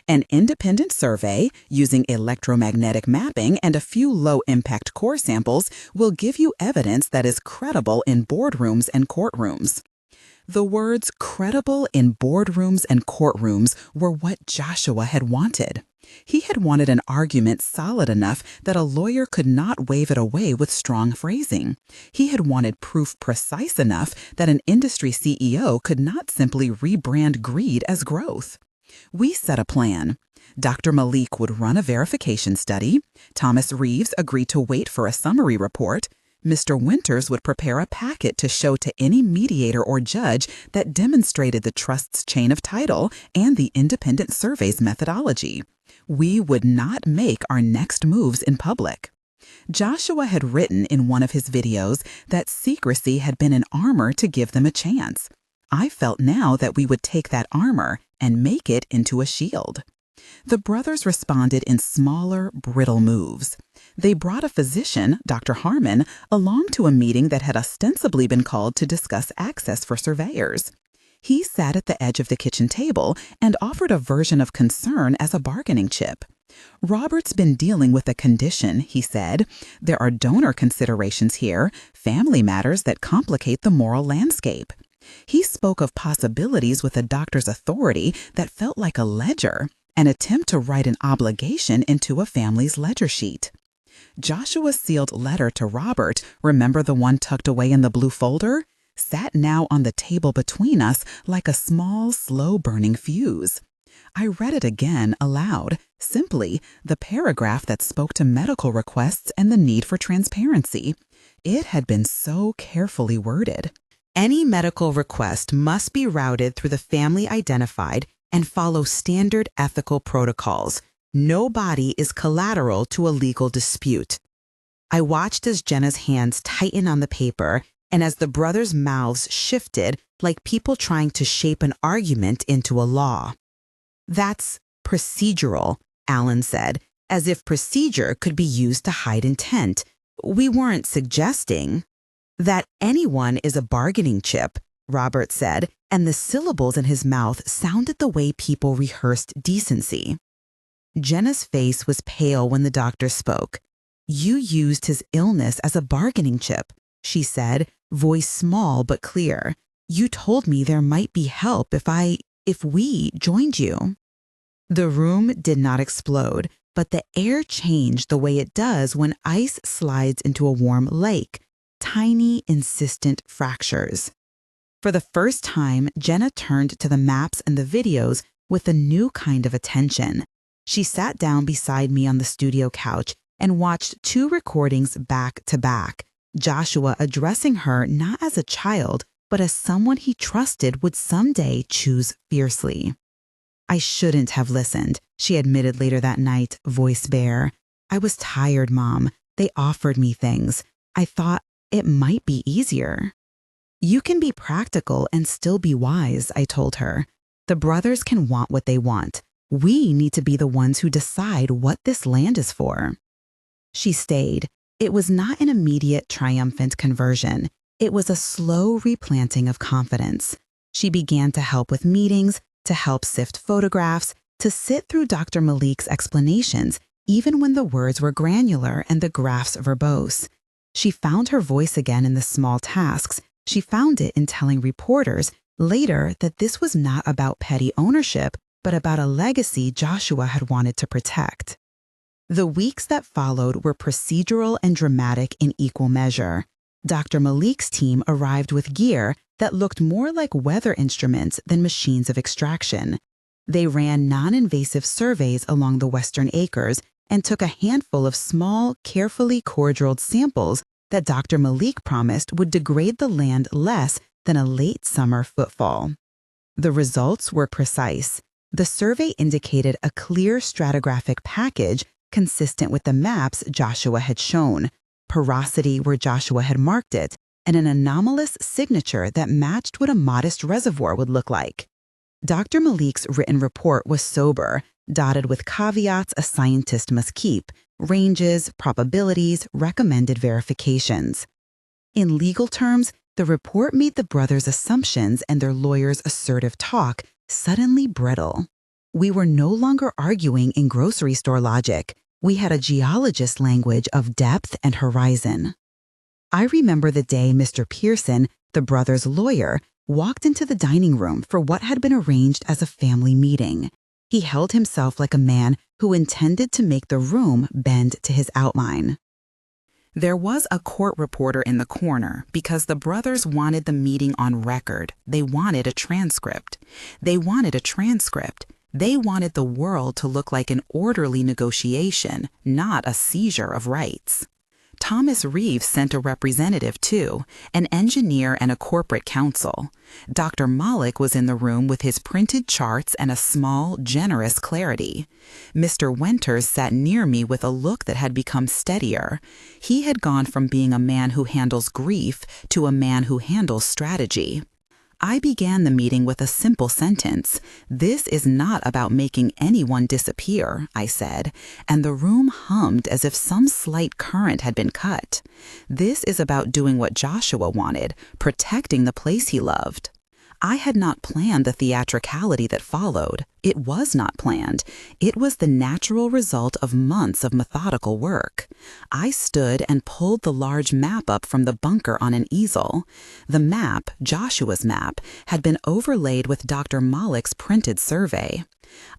An independent survey, using electromagnetic mapping and a few low-impact core samples, will give you evidence that is credible in boardrooms and courtrooms." The words "credible in boardrooms and courtrooms" were what Joshua had wanted. He had wanted an argument solid enough that a lawyer could not wave it away with strong phrasing. He had wanted proof precise enough that an industry CEO could not simply rebrand greed as growth. We set a plan. Dr. Malik would run a verification study. Thomas Reeves agreed to wait for a summary report. Mr. Winters would prepare a packet to show to any mediator or judge that demonstrated the trust's chain of title and the independent survey's methodology. We would not make our next moves in public. Joshua had written in one of his videos that secrecy had been an armor to give them a chance. I felt now that we would take that armor and make it into a shield. The brothers responded in smaller, brittle moves. They brought a physician, Dr. Harmon, along to a meeting that had ostensibly been called to discuss access for surveyors. He sat at the edge of the kitchen table and offered a version of concern as a bargaining chip. "Robert's been dealing with a condition," he said. "There are donor considerations here, family matters that complicate the moral landscape." He spoke of possibilities with a doctor's authority that felt like a ledger, an attempt to write an obligation into a family's ledger sheet. Joshua's sealed letter to Robert, remember the one tucked away in the blue folder, sat now on the table between us like a small, slow-burning fuse. I read it again aloud, simply the paragraph that spoke to medical requests and the need for transparency. It had been so carefully worded. "Any medical request must be routed through the family identified and follow standard ethical protocols. No body is collateral to a legal dispute." I watched as Jenna's hands tightened on the paper and as the brothers' mouths shifted like people trying to shape an argument into a law. "That's procedural," Alan said, as if procedure could be used to hide intent. "We weren't suggesting." "That anyone is a bargaining chip," Robert said, and the syllables in his mouth sounded the way people rehearsed decency. Jenna's face was pale when the doctor spoke. "You used his illness as a bargaining chip," she said, voice small but clear. "You told me there might be help if we joined you." The room did not explode, but the air changed the way it does when ice slides into a warm lake. Tiny, insistent fractures. For the first time, Jenna turned to the maps and the videos with a new kind of attention. She sat down beside me on the studio couch and watched 2 recordings back to back, Joshua addressing her not as a child, but as someone he trusted would someday choose fiercely. "I shouldn't have listened," she admitted later that night, voice bare. "I was tired, Mom. They offered me things. I thought it might be easier." "You can be practical and still be wise," I told her. "The brothers can want what they want. We need to be the ones who decide what this land is for." She stayed. It was not an immediate, triumphant conversion. It was a slow replanting of confidence. She began to help with meetings, to help sift photographs, to sit through Dr. Malik's explanations, even when the words were granular and the graphs verbose. She found her voice again in the small tasks. She found it in telling reporters later that this was not about petty ownership, but about a legacy Joshua had wanted to protect. The weeks that followed were procedural and dramatic in equal measure. Dr. Malik's team arrived with gear that looked more like weather instruments than machines of extraction. They ran non-invasive surveys along the western acres and took a handful of small, carefully core-drilled samples that Dr. Malik promised would degrade the land less than a late summer footfall. The results were precise. The survey indicated a clear stratigraphic package consistent with the maps Joshua had shown, porosity where Joshua had marked it, and an anomalous signature that matched what a modest reservoir would look like. Dr. Malik's written report was sober, dotted with caveats a scientist must keep, ranges, probabilities, recommended verifications. In legal terms, the report made the brothers' assumptions and their lawyers' assertive talk suddenly brittle. We were no longer arguing in grocery store logic. We had a geologist's language of depth and horizon. I remember the day Mr. Pearson, the brothers' lawyer, walked into the dining room for what had been arranged as a family meeting. He held himself like a man who intended to make the room bend to his outline. There was a court reporter in the corner because the brothers wanted the meeting on record. They wanted a transcript. They wanted the world to look like an orderly negotiation, not a seizure of rights. Thomas Reeves sent a representative too, an engineer and a corporate counsel. Dr. Malik was in the room with his printed charts and a small, generous clarity. Mr. Winters sat near me with a look that had become steadier. He had gone from being a man who handles grief to a man who handles strategy. I began the meeting with a simple sentence. "This is not about making anyone disappear," I said, and the room hummed as if some slight current had been cut. "This is about doing what Joshua wanted, protecting the place he loved." I had not planned the theatricality that followed. It was not planned. It was the natural result of months of methodical work. I stood and pulled the large map up from the bunker on an easel. The map, Joshua's map, had been overlaid with Dr. Malik's printed survey.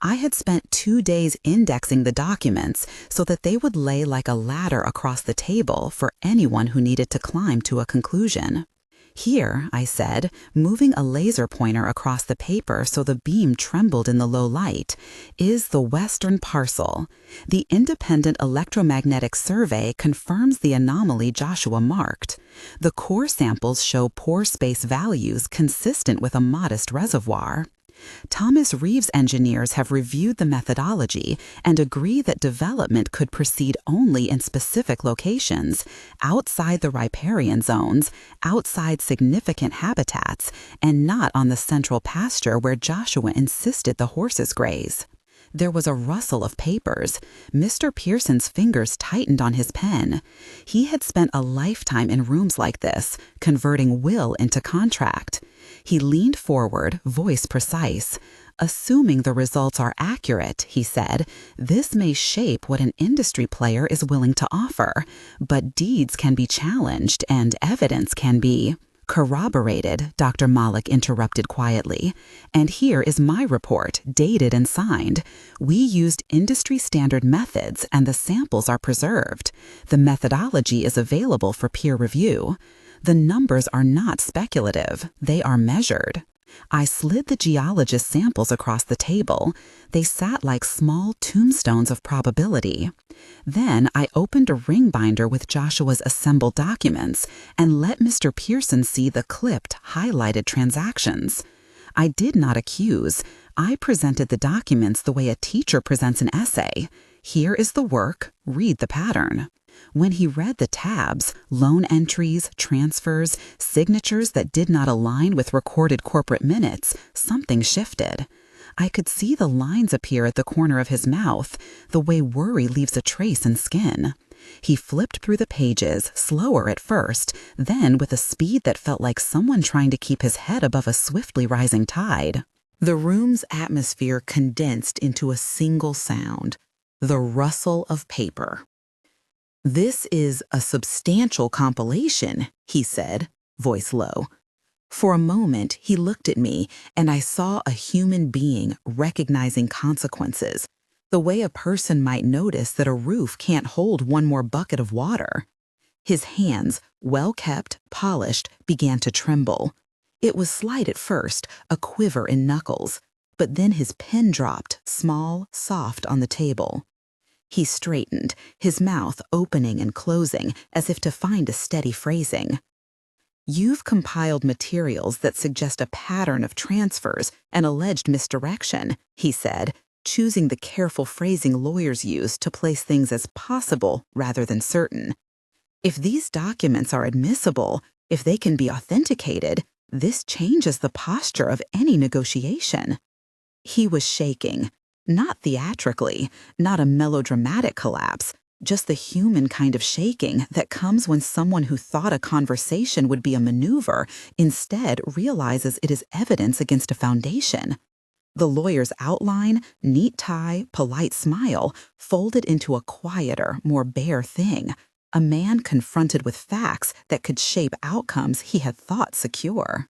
I had spent 2 days indexing the documents so that they would lay like a ladder across the table for anyone who needed to climb to a conclusion. "Here," I said, moving a laser pointer across the paper so the beam trembled in the low light, "is the western parcel. The independent electromagnetic survey confirms the anomaly Joshua marked. The core samples show pore space values consistent with a modest reservoir. Thomas Reeves' engineers have reviewed the methodology and agree that development could proceed only in specific locations, outside the riparian zones, outside significant habitats, and not on the central pasture where Joshua insisted the horses graze." There was a rustle of papers. Mr. Pearson's fingers tightened on his pen. He had spent a lifetime in rooms like this, converting will into contract. He leaned forward, voice precise. "Assuming the results are accurate," he said, "this may shape what an industry player is willing to offer. But deeds can be challenged and evidence can be corroborated," Dr. Malik interrupted quietly. "And here is my report, dated and signed. We used industry-standard methods and the samples are preserved. The methodology is available for peer review. The numbers are not speculative, they are measured. I slid the geologist's samples across the table. They sat like small tombstones of probability. Then I opened a ring binder with Joshua's assembled documents and let Mr. Pearson see the clipped, highlighted transactions. I did not accuse. I presented the documents the way a teacher presents an essay. Here is the work, read the pattern. When he read the tabs, loan entries, transfers, signatures that did not align with recorded corporate minutes, something shifted. I could see the lines appear at the corner of his mouth, the way worry leaves a trace in skin. He flipped through the pages, slower at first, then with a speed that felt like someone trying to keep his head above a swiftly rising tide. The room's atmosphere condensed into a single sound, the rustle of paper. "This is a substantial compilation," he said, voice low. For a moment, he looked at me, and I saw a human being recognizing consequences, the way a person might notice that a roof can't hold one more bucket of water. His hands, well-kept, polished, began to tremble. It was slight at first, a quiver in knuckles, but then his pen dropped, small, soft, on the table. He straightened, his mouth opening and closing as if to find a steady phrasing. "You've compiled materials that suggest a pattern of transfers and alleged misdirection," he said, choosing the careful phrasing lawyers use to place things as possible rather than certain. "If these documents are admissible, if they can be authenticated, this changes the posture of any negotiation." He was shaking. Not theatrically, not a melodramatic collapse, just the human kind of shaking that comes when someone who thought a conversation would be a maneuver instead realizes it is evidence against a foundation. The lawyer's outline, neat tie, polite smile, folded into a quieter, more bare thing, a man confronted with facts that could shape outcomes he had thought secure.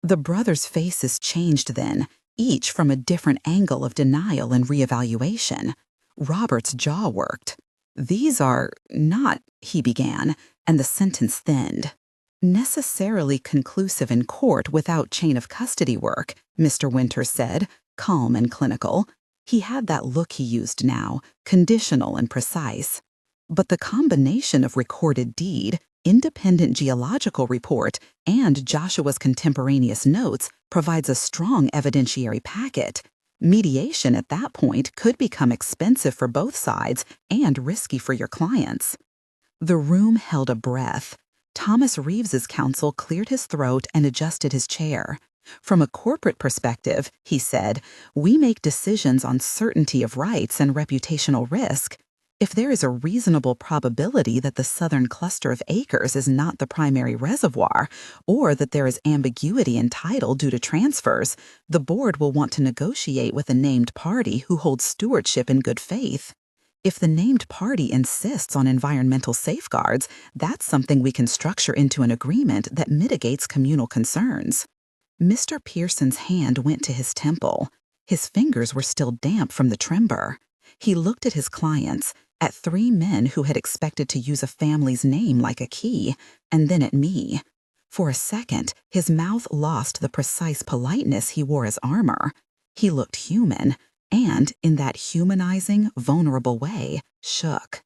The brothers' faces changed then, each from a different angle of denial and reevaluation. Robert's jaw worked. "These are not," he began, and the sentence thinned. "Necessarily conclusive in court without chain of custody work," Mr. Winters said, calm and clinical. He had that look he used now, conditional and precise. "But the combination of recorded deed, independent geological report, and Joshua's contemporaneous notes provides a strong evidentiary packet. Mediation at that point could become expensive for both sides and risky for your clients." The room held a breath. Thomas Reeves's counsel cleared his throat and adjusted his chair. "From a corporate perspective," he said, "we make decisions on certainty of rights and reputational risk. If there is a reasonable probability that the southern cluster of acres is not the primary reservoir, or that there is ambiguity in title due to transfers, the board will want to negotiate with a named party who holds stewardship in good faith. If the named party insists on environmental safeguards, that's something we can structure into an agreement that mitigates communal concerns." Mr. Pearson's hand went to his temple. His fingers were still damp from the tremor. He looked at his clients, at three men who had expected to use a family's name like a key, and then at me. For a second, his mouth lost the precise politeness he wore as armor. He looked human, and, in that humanizing, vulnerable way, shook.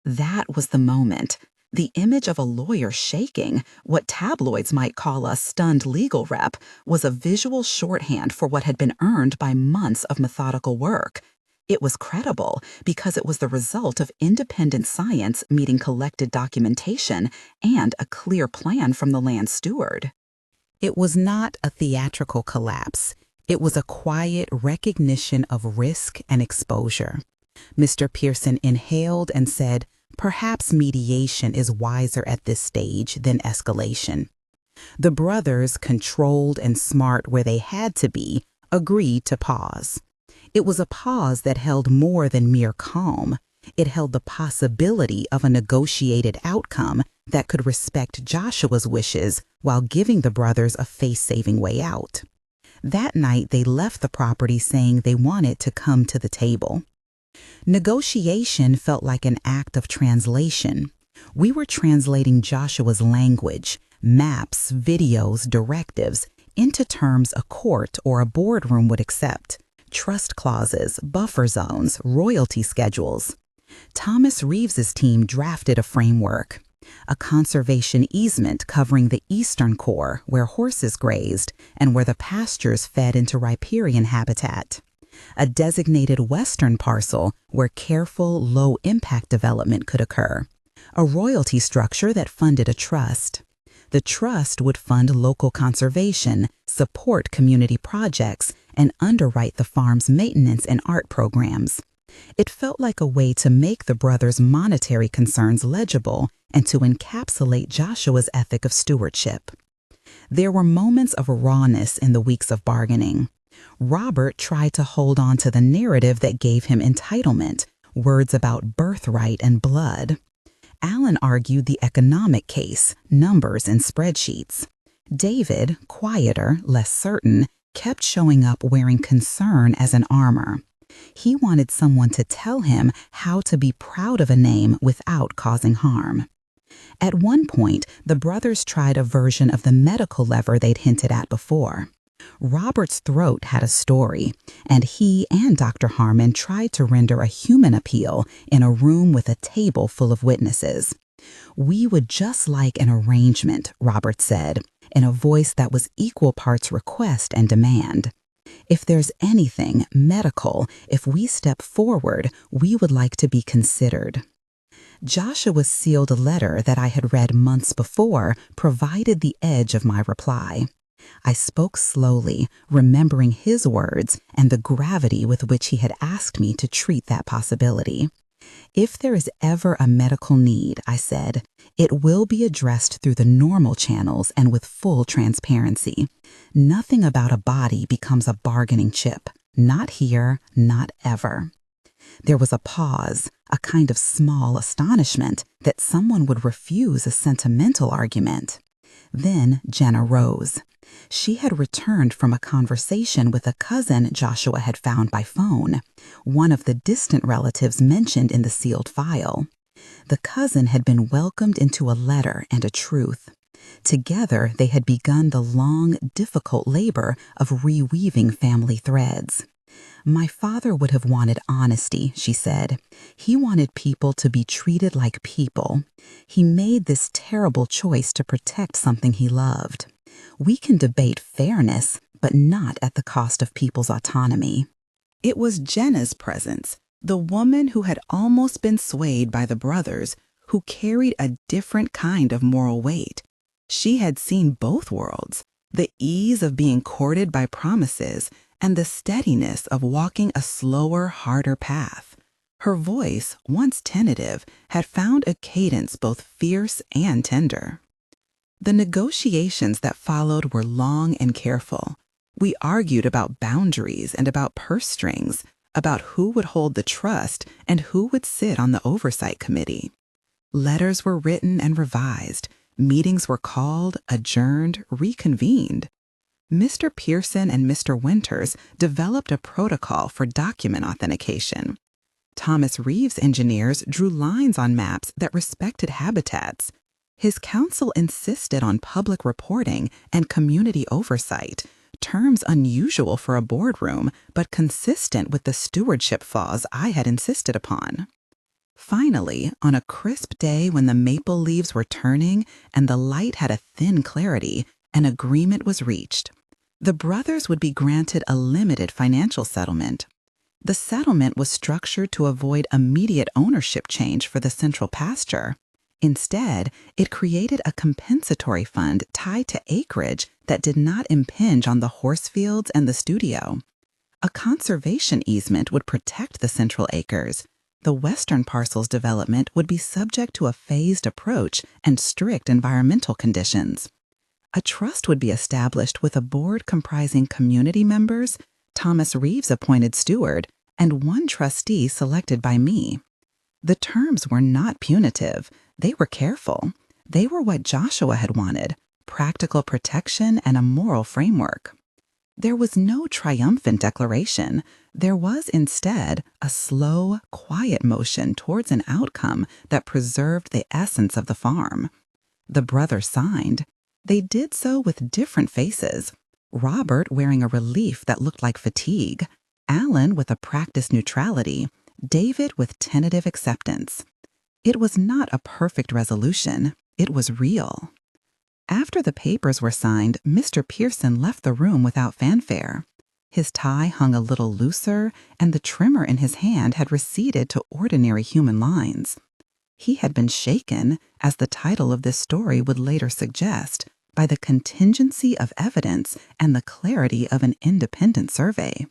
That was the moment. The image of a lawyer shaking, what tabloids might call a stunned legal rep, was a visual shorthand for what had been earned by months of methodical work. It was credible because it was the result of independent science meeting collected documentation and a clear plan from the land steward. It was not a theatrical collapse. It was a quiet recognition of risk and exposure. Mr. Pearson inhaled and said, "Perhaps mediation is wiser at this stage than escalation." The brothers, controlled and smart where they had to be, agreed to pause. It was a pause that held more than mere calm. It held the possibility of a negotiated outcome that could respect Joshua's wishes while giving the brothers a face-saving way out. That night, they left the property saying they wanted to come to the table. Negotiation felt like an act of translation. We were translating Joshua's language, maps, videos, directives, into terms a court or a boardroom would accept, trust clauses, buffer zones, royalty schedules. Thomas Reeves's team drafted a framework, a conservation easement covering the eastern core where horses grazed and where the pastures fed into riparian habitat, a designated western parcel where careful, low-impact development could occur, a royalty structure that funded a trust. The trust would fund local conservation, support community projects, and underwrite the farm's maintenance and art programs. It felt like a way to make the brothers' monetary concerns legible and to encapsulate Joshua's ethic of stewardship. There were moments of rawness in the weeks of bargaining. Robert tried to hold on to the narrative that gave him entitlement, words about birthright and blood. Alan argued the economic case, numbers and spreadsheets. David, quieter, less certain, kept showing up wearing concern as an armor. He wanted someone to tell him how to be proud of a name without causing harm. At one point, the brothers tried a version of the medical lever they'd hinted at before. Robert's throat had a story, and he and Dr. Harmon tried to render a human appeal in a room with a table full of witnesses. "We would just like an arrangement," Robert said, in a voice that was equal parts request and demand. "If there's anything medical, if we step forward, we would like to be considered." Joshua's sealed letter that I had read months before provided the edge of my reply. I spoke slowly, remembering his words and the gravity with which he had asked me to treat that possibility. "If there is ever a medical need," I said, "it will be addressed through the normal channels and with full transparency. Nothing about a body becomes a bargaining chip. Not here, not ever." There was a pause, a kind of small astonishment that someone would refuse a sentimental argument. Then Jenna rose. She had returned from a conversation with a cousin Joshua had found by phone, one of the distant relatives mentioned in the sealed file. The cousin had been welcomed into a letter and a truth. Together, they had begun the long, difficult labor of reweaving family threads. "My father would have wanted honesty," she said. "He wanted people to be treated like people. He made this terrible choice to protect something he loved. We can debate fairness, but not at the cost of people's autonomy." It was Jenna's presence, the woman who had almost been swayed by the brothers, who carried a different kind of moral weight. She had seen both worlds, the ease of being courted by promises and the steadiness of walking a slower, harder path. Her voice, once tentative, had found a cadence both fierce and tender. The negotiations that followed were long and careful. We argued about boundaries and about purse strings, about who would hold the trust and who would sit on the oversight committee. Letters were written and revised. Meetings were called, adjourned, reconvened. Mr. Pearson and Mr. Winters developed a protocol for document authentication. Thomas Reeves's engineers drew lines on maps that respected habitats. His council insisted on public reporting and community oversight, terms unusual for a boardroom, but consistent with the stewardship flaws I had insisted upon. Finally, on a crisp day when the maple leaves were turning and the light had a thin clarity, an agreement was reached. The brothers would be granted a limited financial settlement. The settlement was structured to avoid immediate ownership change for the central pasture. Instead, it created a compensatory fund tied to acreage that did not impinge on the horse fields and the studio. A conservation easement would protect the central acres. The western parcel's development would be subject to a phased approach and strict environmental conditions. A trust would be established with a board comprising community members, Thomas Reeves appointed steward, and one trustee selected by me. The terms were not punitive. They were careful. They were what Joshua had wanted, practical protection and a moral framework. There was no triumphant declaration. There was instead a slow, quiet motion towards an outcome that preserved the essence of the farm. The brothers signed. They did so with different faces. Robert wearing a relief that looked like fatigue, Alan with a practiced neutrality, David with tentative acceptance. It was not a perfect resolution. It was real. After the papers were signed, Mr. Pearson left the room without fanfare. His tie hung a little looser, and the trimmer in his hand had receded to ordinary human lines. He had been shaken, as the title of this story would later suggest, by the contingency of evidence and the clarity of an independent survey.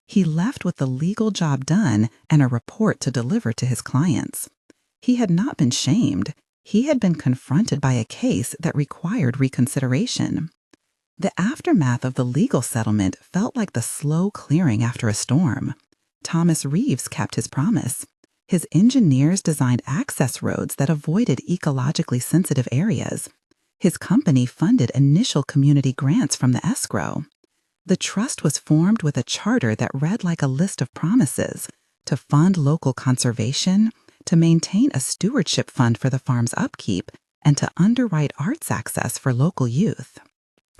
He left with the legal job done and a report to deliver to his clients. He had not been shamed. He had been confronted by a case that required reconsideration. The aftermath of the legal settlement felt like the slow clearing after a storm. Thomas Reeves kept his promise. His engineers designed access roads that avoided ecologically sensitive areas. His company funded initial community grants from the escrow. The trust was formed with a charter that read like a list of promises to fund local conservation, to maintain a stewardship fund for the farm's upkeep, and to underwrite arts access for local youth.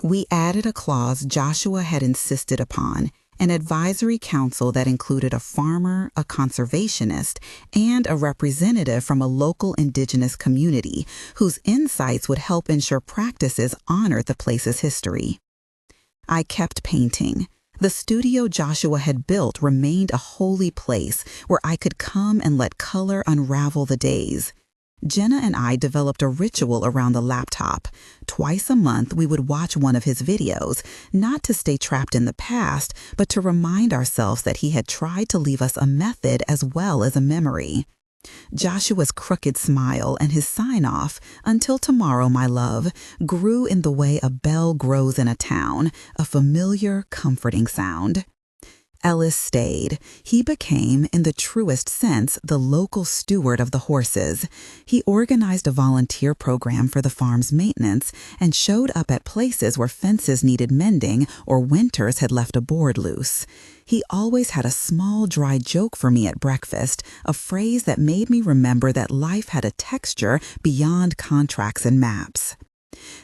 We added a clause Joshua had insisted upon, an advisory council that included a farmer, a conservationist, and a representative from a local indigenous community whose insights would help ensure practices honored the place's history. I kept painting. The studio Joshua had built remained a holy place where I could come and let color unravel the days. Jenna and I developed a ritual around the laptop. Twice a month, we would watch one of his videos, not to stay trapped in the past, but to remind ourselves that he had tried to leave us a method as well as a memory. Joshua's crooked smile and his sign-off, "Until tomorrow, my love," grew in the way a bell grows in a town, a familiar, comforting sound. Ellis stayed. He became, in the truest sense, the local steward of the horses. He organized a volunteer program for the farm's maintenance and showed up at places where fences needed mending or winters had left a board loose. He always had a small, dry joke for me at breakfast, a phrase that made me remember that life had a texture beyond contracts and maps.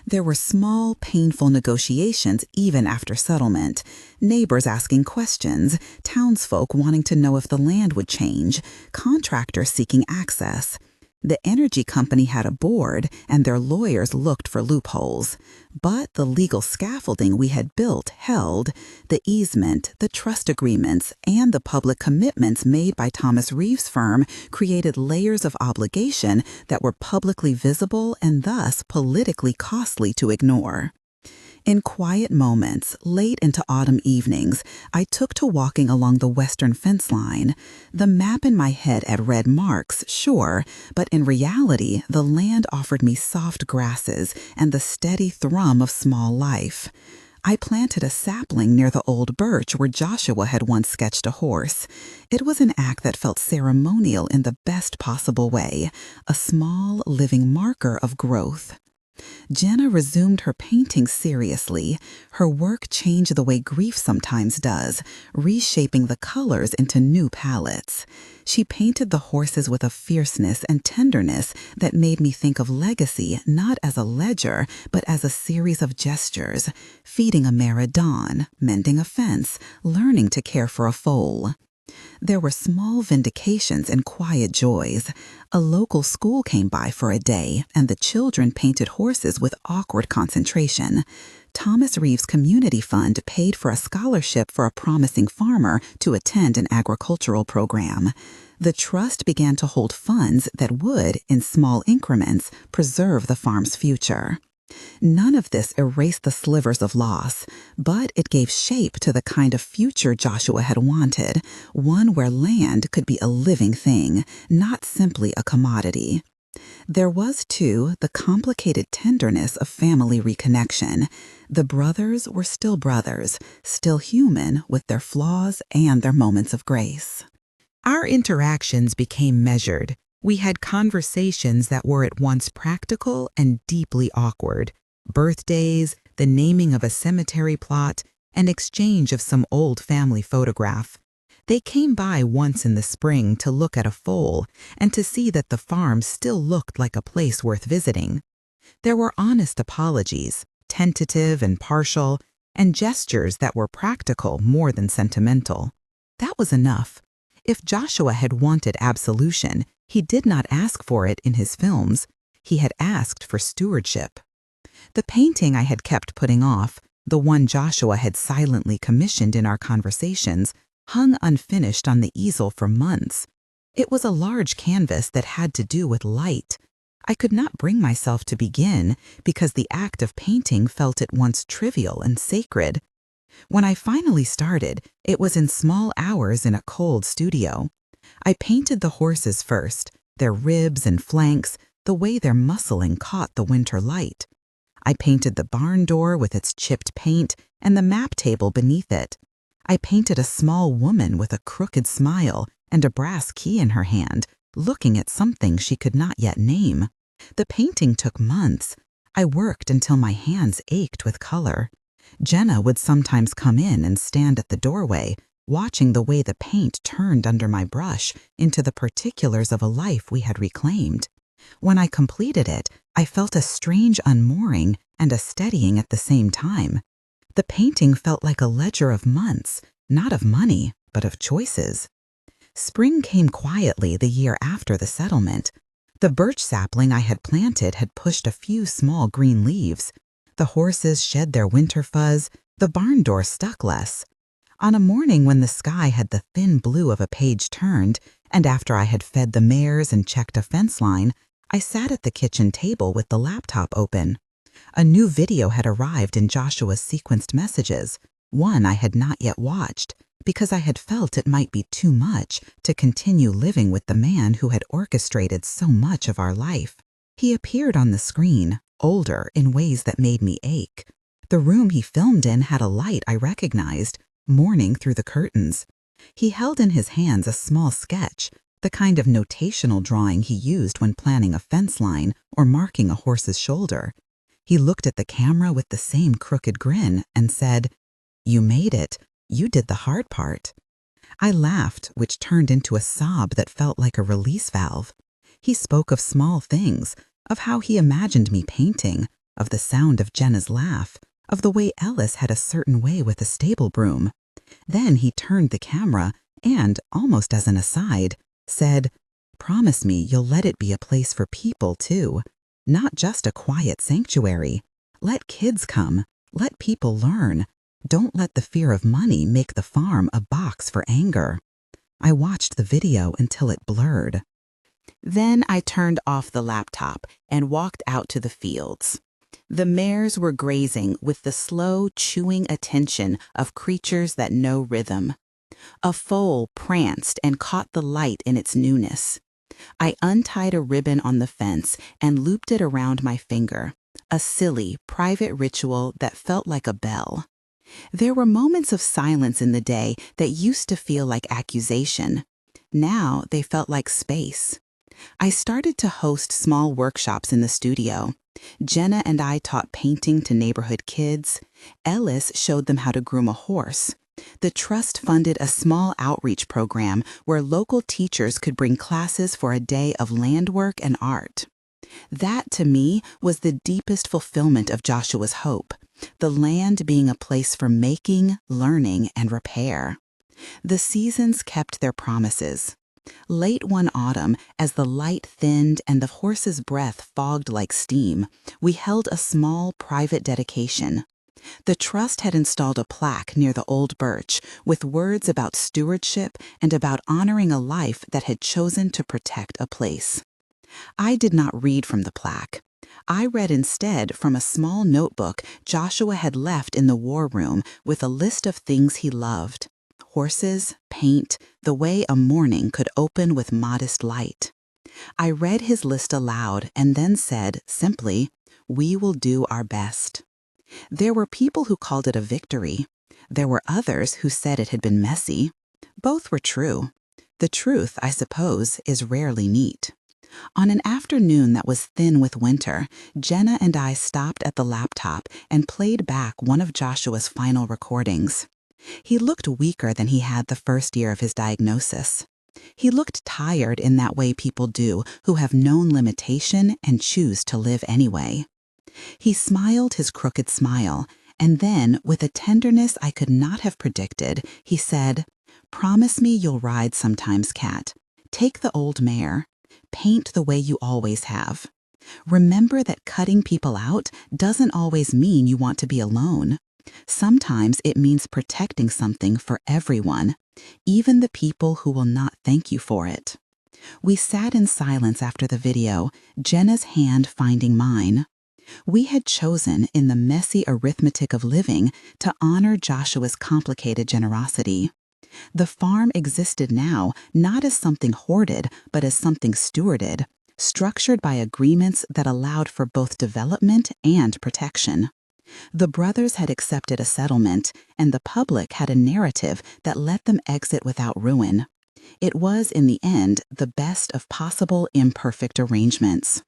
There were small, painful negotiations even after settlement. Neighbors asking questions, townsfolk wanting to know if the land would change, contractors seeking access. The energy company had a board, and their lawyers looked for loopholes. But the legal scaffolding we had built held. The easement, the trust agreements, and the public commitments made by Thomas Reeves' firm created layers of obligation that were publicly visible and thus politically costly to ignore. In quiet moments, late into autumn evenings, I took to walking along the western fence line. The map in my head had red marks, sure, but in reality, the land offered me soft grasses and the steady thrum of small life. I planted a sapling near the old birch where Joshua had once sketched a horse. It was an act that felt ceremonial in the best possible way, a small, living marker of growth. Jenna resumed her painting seriously. Her work changed the way grief sometimes does, reshaping the colors into new palettes. She painted the horses with a fierceness and tenderness that made me think of legacy not as a ledger, but as a series of gestures, feeding a mare at dawn, mending a fence, learning to care for a foal. There were small vindications and quiet joys. A local school came by for a day, and the children painted horses with awkward concentration. Thomas Reeves' Community Fund paid for a scholarship for a promising farmer to attend an agricultural program. The trust began to hold funds that would, in small increments, preserve the farm's future. None of this erased the slivers of loss, but it gave shape to the kind of future Joshua had wanted, one where land could be a living thing, not simply a commodity. There was, too, the complicated tenderness of family reconnection. The brothers were still brothers, still human with their flaws and their moments of grace. Our interactions became measured. We had conversations that were at once practical and deeply awkward. Birthdays, the naming of a cemetery plot, an exchange of some old family photograph. They came by once in the spring to look at a foal and to see that the farm still looked like a place worth visiting. There were honest apologies, tentative and partial, and gestures that were practical more than sentimental. That was enough. If Joshua had wanted absolution, he did not ask for it in his films. He had asked for stewardship. The painting I had kept putting off, the one Joshua had silently commissioned in our conversations, hung unfinished on the easel for months. It was a large canvas that had to do with light. I could not bring myself to begin because the act of painting felt at once trivial and sacred. When I finally started, it was in small hours in a cold studio. I painted the horses first, their ribs and flanks, the way their muscling caught the winter light. I painted the barn door with its chipped paint and the map table beneath it. I painted a small woman with a crooked smile and a brass key in her hand, looking at something she could not yet name. The painting took months. I worked until my hands ached with color. Jenna would sometimes come in and stand at the doorway, watching the way the paint turned under my brush into the particulars of a life we had reclaimed. When I completed it, I felt a strange unmooring and a steadying at the same time. The painting felt like a ledger of months, not of money, but of choices. Spring came quietly the year after the settlement. The birch sapling I had planted had pushed a few small green leaves. The horses shed their winter fuzz, the barn door stuck less. On a morning when the sky had the thin blue of a page turned, and after I had fed the mares and checked a fence line, I sat at the kitchen table with the laptop open. A new video had arrived in Joshua's sequenced messages, one I had not yet watched, because I had felt it might be too much to continue living with the man who had orchestrated so much of our life. He appeared on the screen, older in ways that made me ache. The room he filmed in had a light I recognized, morning through the curtains. He held in his hands a small sketch, the kind of notational drawing he used when planning a fence line or marking a horse's shoulder. He looked at the camera with the same crooked grin and said, "You made it. You did the hard part." I laughed, which turned into a sob that felt like a release valve. He spoke of small things, of how he imagined me painting, of the sound of Jenna's laugh, of the way Ellis had a certain way with a stable broom. Then he turned the camera and, almost as an aside, said, "Promise me you'll let it be a place for people, too. Not just a quiet sanctuary. Let kids come. Let people learn. Don't let the fear of money make the farm a box for anger." I watched the video until it blurred. Then I turned off the laptop and walked out to the fields. The mares were grazing with the slow, chewing attention of creatures that know rhythm. A foal pranced and caught the light in its newness. I untied a ribbon on the fence and looped it around my finger, a silly, private ritual that felt like a bell. There were moments of silence in the day that used to feel like accusation. Now they felt like space. I started to host small workshops in the studio. Jenna and I taught painting to neighborhood kids. Ellis showed them how to groom a horse. The trust funded a small outreach program where local teachers could bring classes for a day of land work and art. That, to me, was the deepest fulfillment of Joshua's hope, the land being a place for making, learning, and repair. The seasons kept their promises. Late one autumn, as the light thinned and the horse's breath fogged like steam, we held a small private dedication. The trust had installed a plaque near the old birch with words about stewardship and about honoring a life that had chosen to protect a place. I did not read from the plaque. I read instead from a small notebook Joshua had left in the war room with a list of things he loved: horses, paint, the way a morning could open with modest light. I read his list aloud and then said, simply, "We will do our best." There were people who called it a victory. There were others who said it had been messy. Both were true. The truth, I suppose, is rarely neat. On an afternoon that was thin with winter, Jenna and I stopped at the laptop and played back one of Joshua's final recordings. He looked weaker than he had the first year of his diagnosis. He looked tired in that way people do who have known limitation and choose to live anyway. He smiled his crooked smile, and then, with a tenderness I could not have predicted, he said, "Promise me you'll ride sometimes, Cat. Take the old mare. Paint the way you always have. Remember that cutting people out doesn't always mean you want to be alone. Sometimes it means protecting something for everyone, even the people who will not thank you for it." We sat in silence after the video, Jenna's hand finding mine. We had chosen, in the messy arithmetic of living, to honor Joshua's complicated generosity. The farm existed now not as something hoarded, but as something stewarded, structured by agreements that allowed for both development and protection. The brothers had accepted a settlement, and the public had a narrative that let them exit without ruin. It was, in the end, the best of possible imperfect arrangements.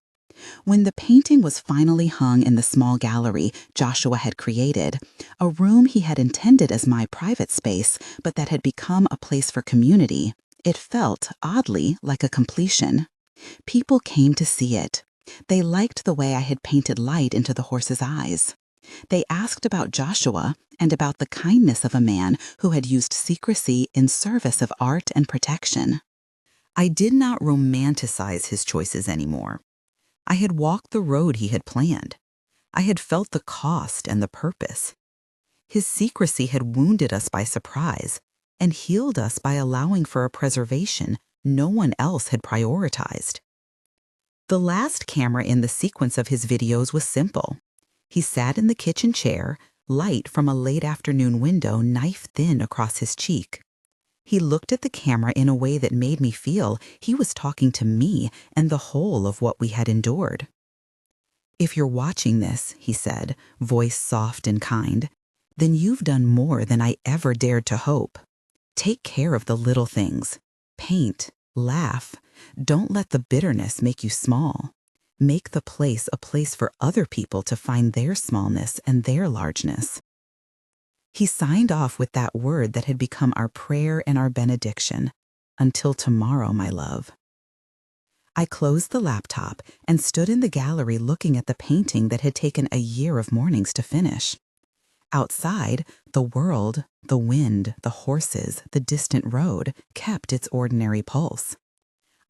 When the painting was finally hung in the small gallery Joshua had created, a room he had intended as my private space, but that had become a place for community, it felt, oddly, like a completion. People came to see it. They liked the way I had painted light into the horse's eyes. They asked about Joshua and about the kindness of a man who had used secrecy in service of art and protection. I did not romanticize his choices anymore. I had walked the road he had planned. I had felt the cost and the purpose. His secrecy had wounded us by surprise and healed us by allowing for a preservation no one else had prioritized. The last camera in the sequence of his videos was simple. He sat in the kitchen chair, light from a late afternoon window knife-thin across his cheek. He looked at the camera in a way that made me feel he was talking to me and the whole of what we had endured. "If you're watching this," he said, voice soft and kind, "then you've done more than I ever dared to hope. Take care of the little things. Paint, laugh. Don't let the bitterness make you small. Make the place a place for other people to find their smallness and their largeness." He signed off with that word that had become our prayer and our benediction. "Until tomorrow, my love." I closed the laptop and stood in the gallery looking at the painting that had taken a year of mornings to finish. Outside, the world, the wind, the horses, the distant road kept its ordinary pulse.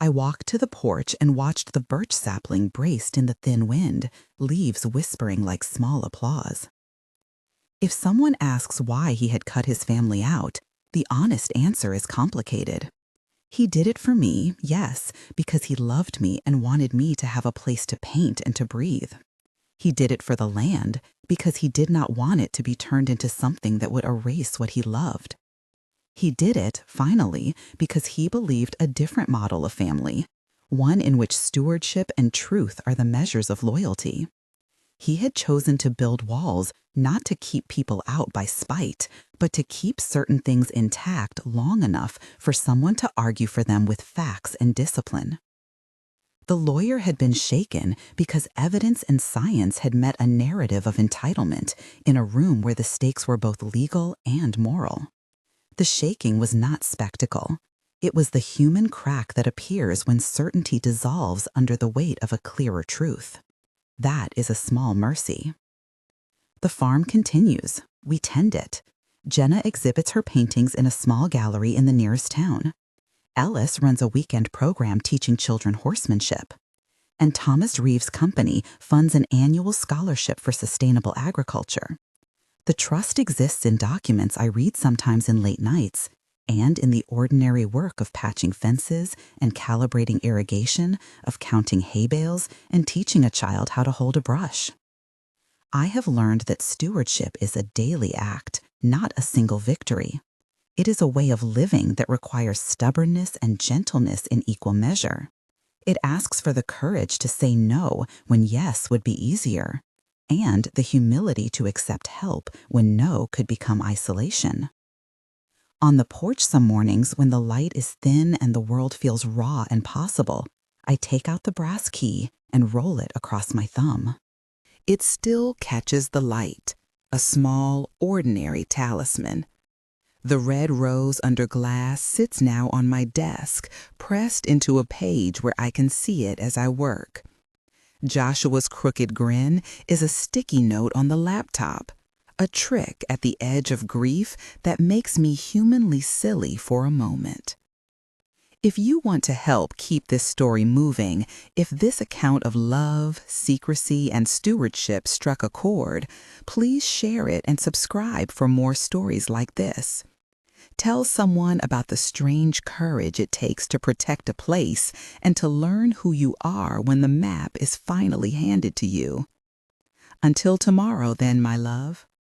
I walked to the porch and watched the birch sapling braced in the thin wind, leaves whispering like small applause. If someone asks why he had cut his family out, the honest answer is complicated. He did it for me, yes, because he loved me and wanted me to have a place to paint and to breathe. He did it for the land because he did not want it to be turned into something that would erase what he loved. He did it, finally, because he believed a different model of family, one in which stewardship and truth are the measures of loyalty. He had chosen to build walls not to keep people out by spite, but to keep certain things intact long enough for someone to argue for them with facts and discipline. The lawyer had been shaken because evidence and science had met a narrative of entitlement in a room where the stakes were both legal and moral. The shaking was not spectacle. It was the human crack that appears when certainty dissolves under the weight of a clearer truth. That is a small mercy. The farm continues. We tend it. Jenna exhibits her paintings in a small gallery in the nearest town. Ellis runs a weekend program teaching children horsemanship. And Thomas Reeves' company funds an annual scholarship for sustainable agriculture. The trust exists in documents I read sometimes in late nights, and in the ordinary work of patching fences and calibrating irrigation, of counting hay bales and teaching a child how to hold a brush. I have learned that stewardship is a daily act, not a single victory. It is a way of living that requires stubbornness and gentleness in equal measure. It asks for the courage to say no when yes would be easier, and the humility to accept help when no could become isolation. On the porch some mornings when the light is thin and the world feels raw and possible, I take out the brass key and roll it across my thumb. It still catches the light, a small, ordinary talisman. The red rose under glass sits now on my desk, pressed into a page where I can see it as I work. Joshua's crooked grin is a sticky note on the laptop, a trick at the edge of grief that makes me humanly silly for a moment. If you want to help keep this story moving, if this account of love, secrecy, and stewardship struck a chord, please share it and subscribe for more stories like this. Tell someone about the strange courage it takes to protect a place and to learn who you are when the map is finally handed to you. Until tomorrow, then, my love.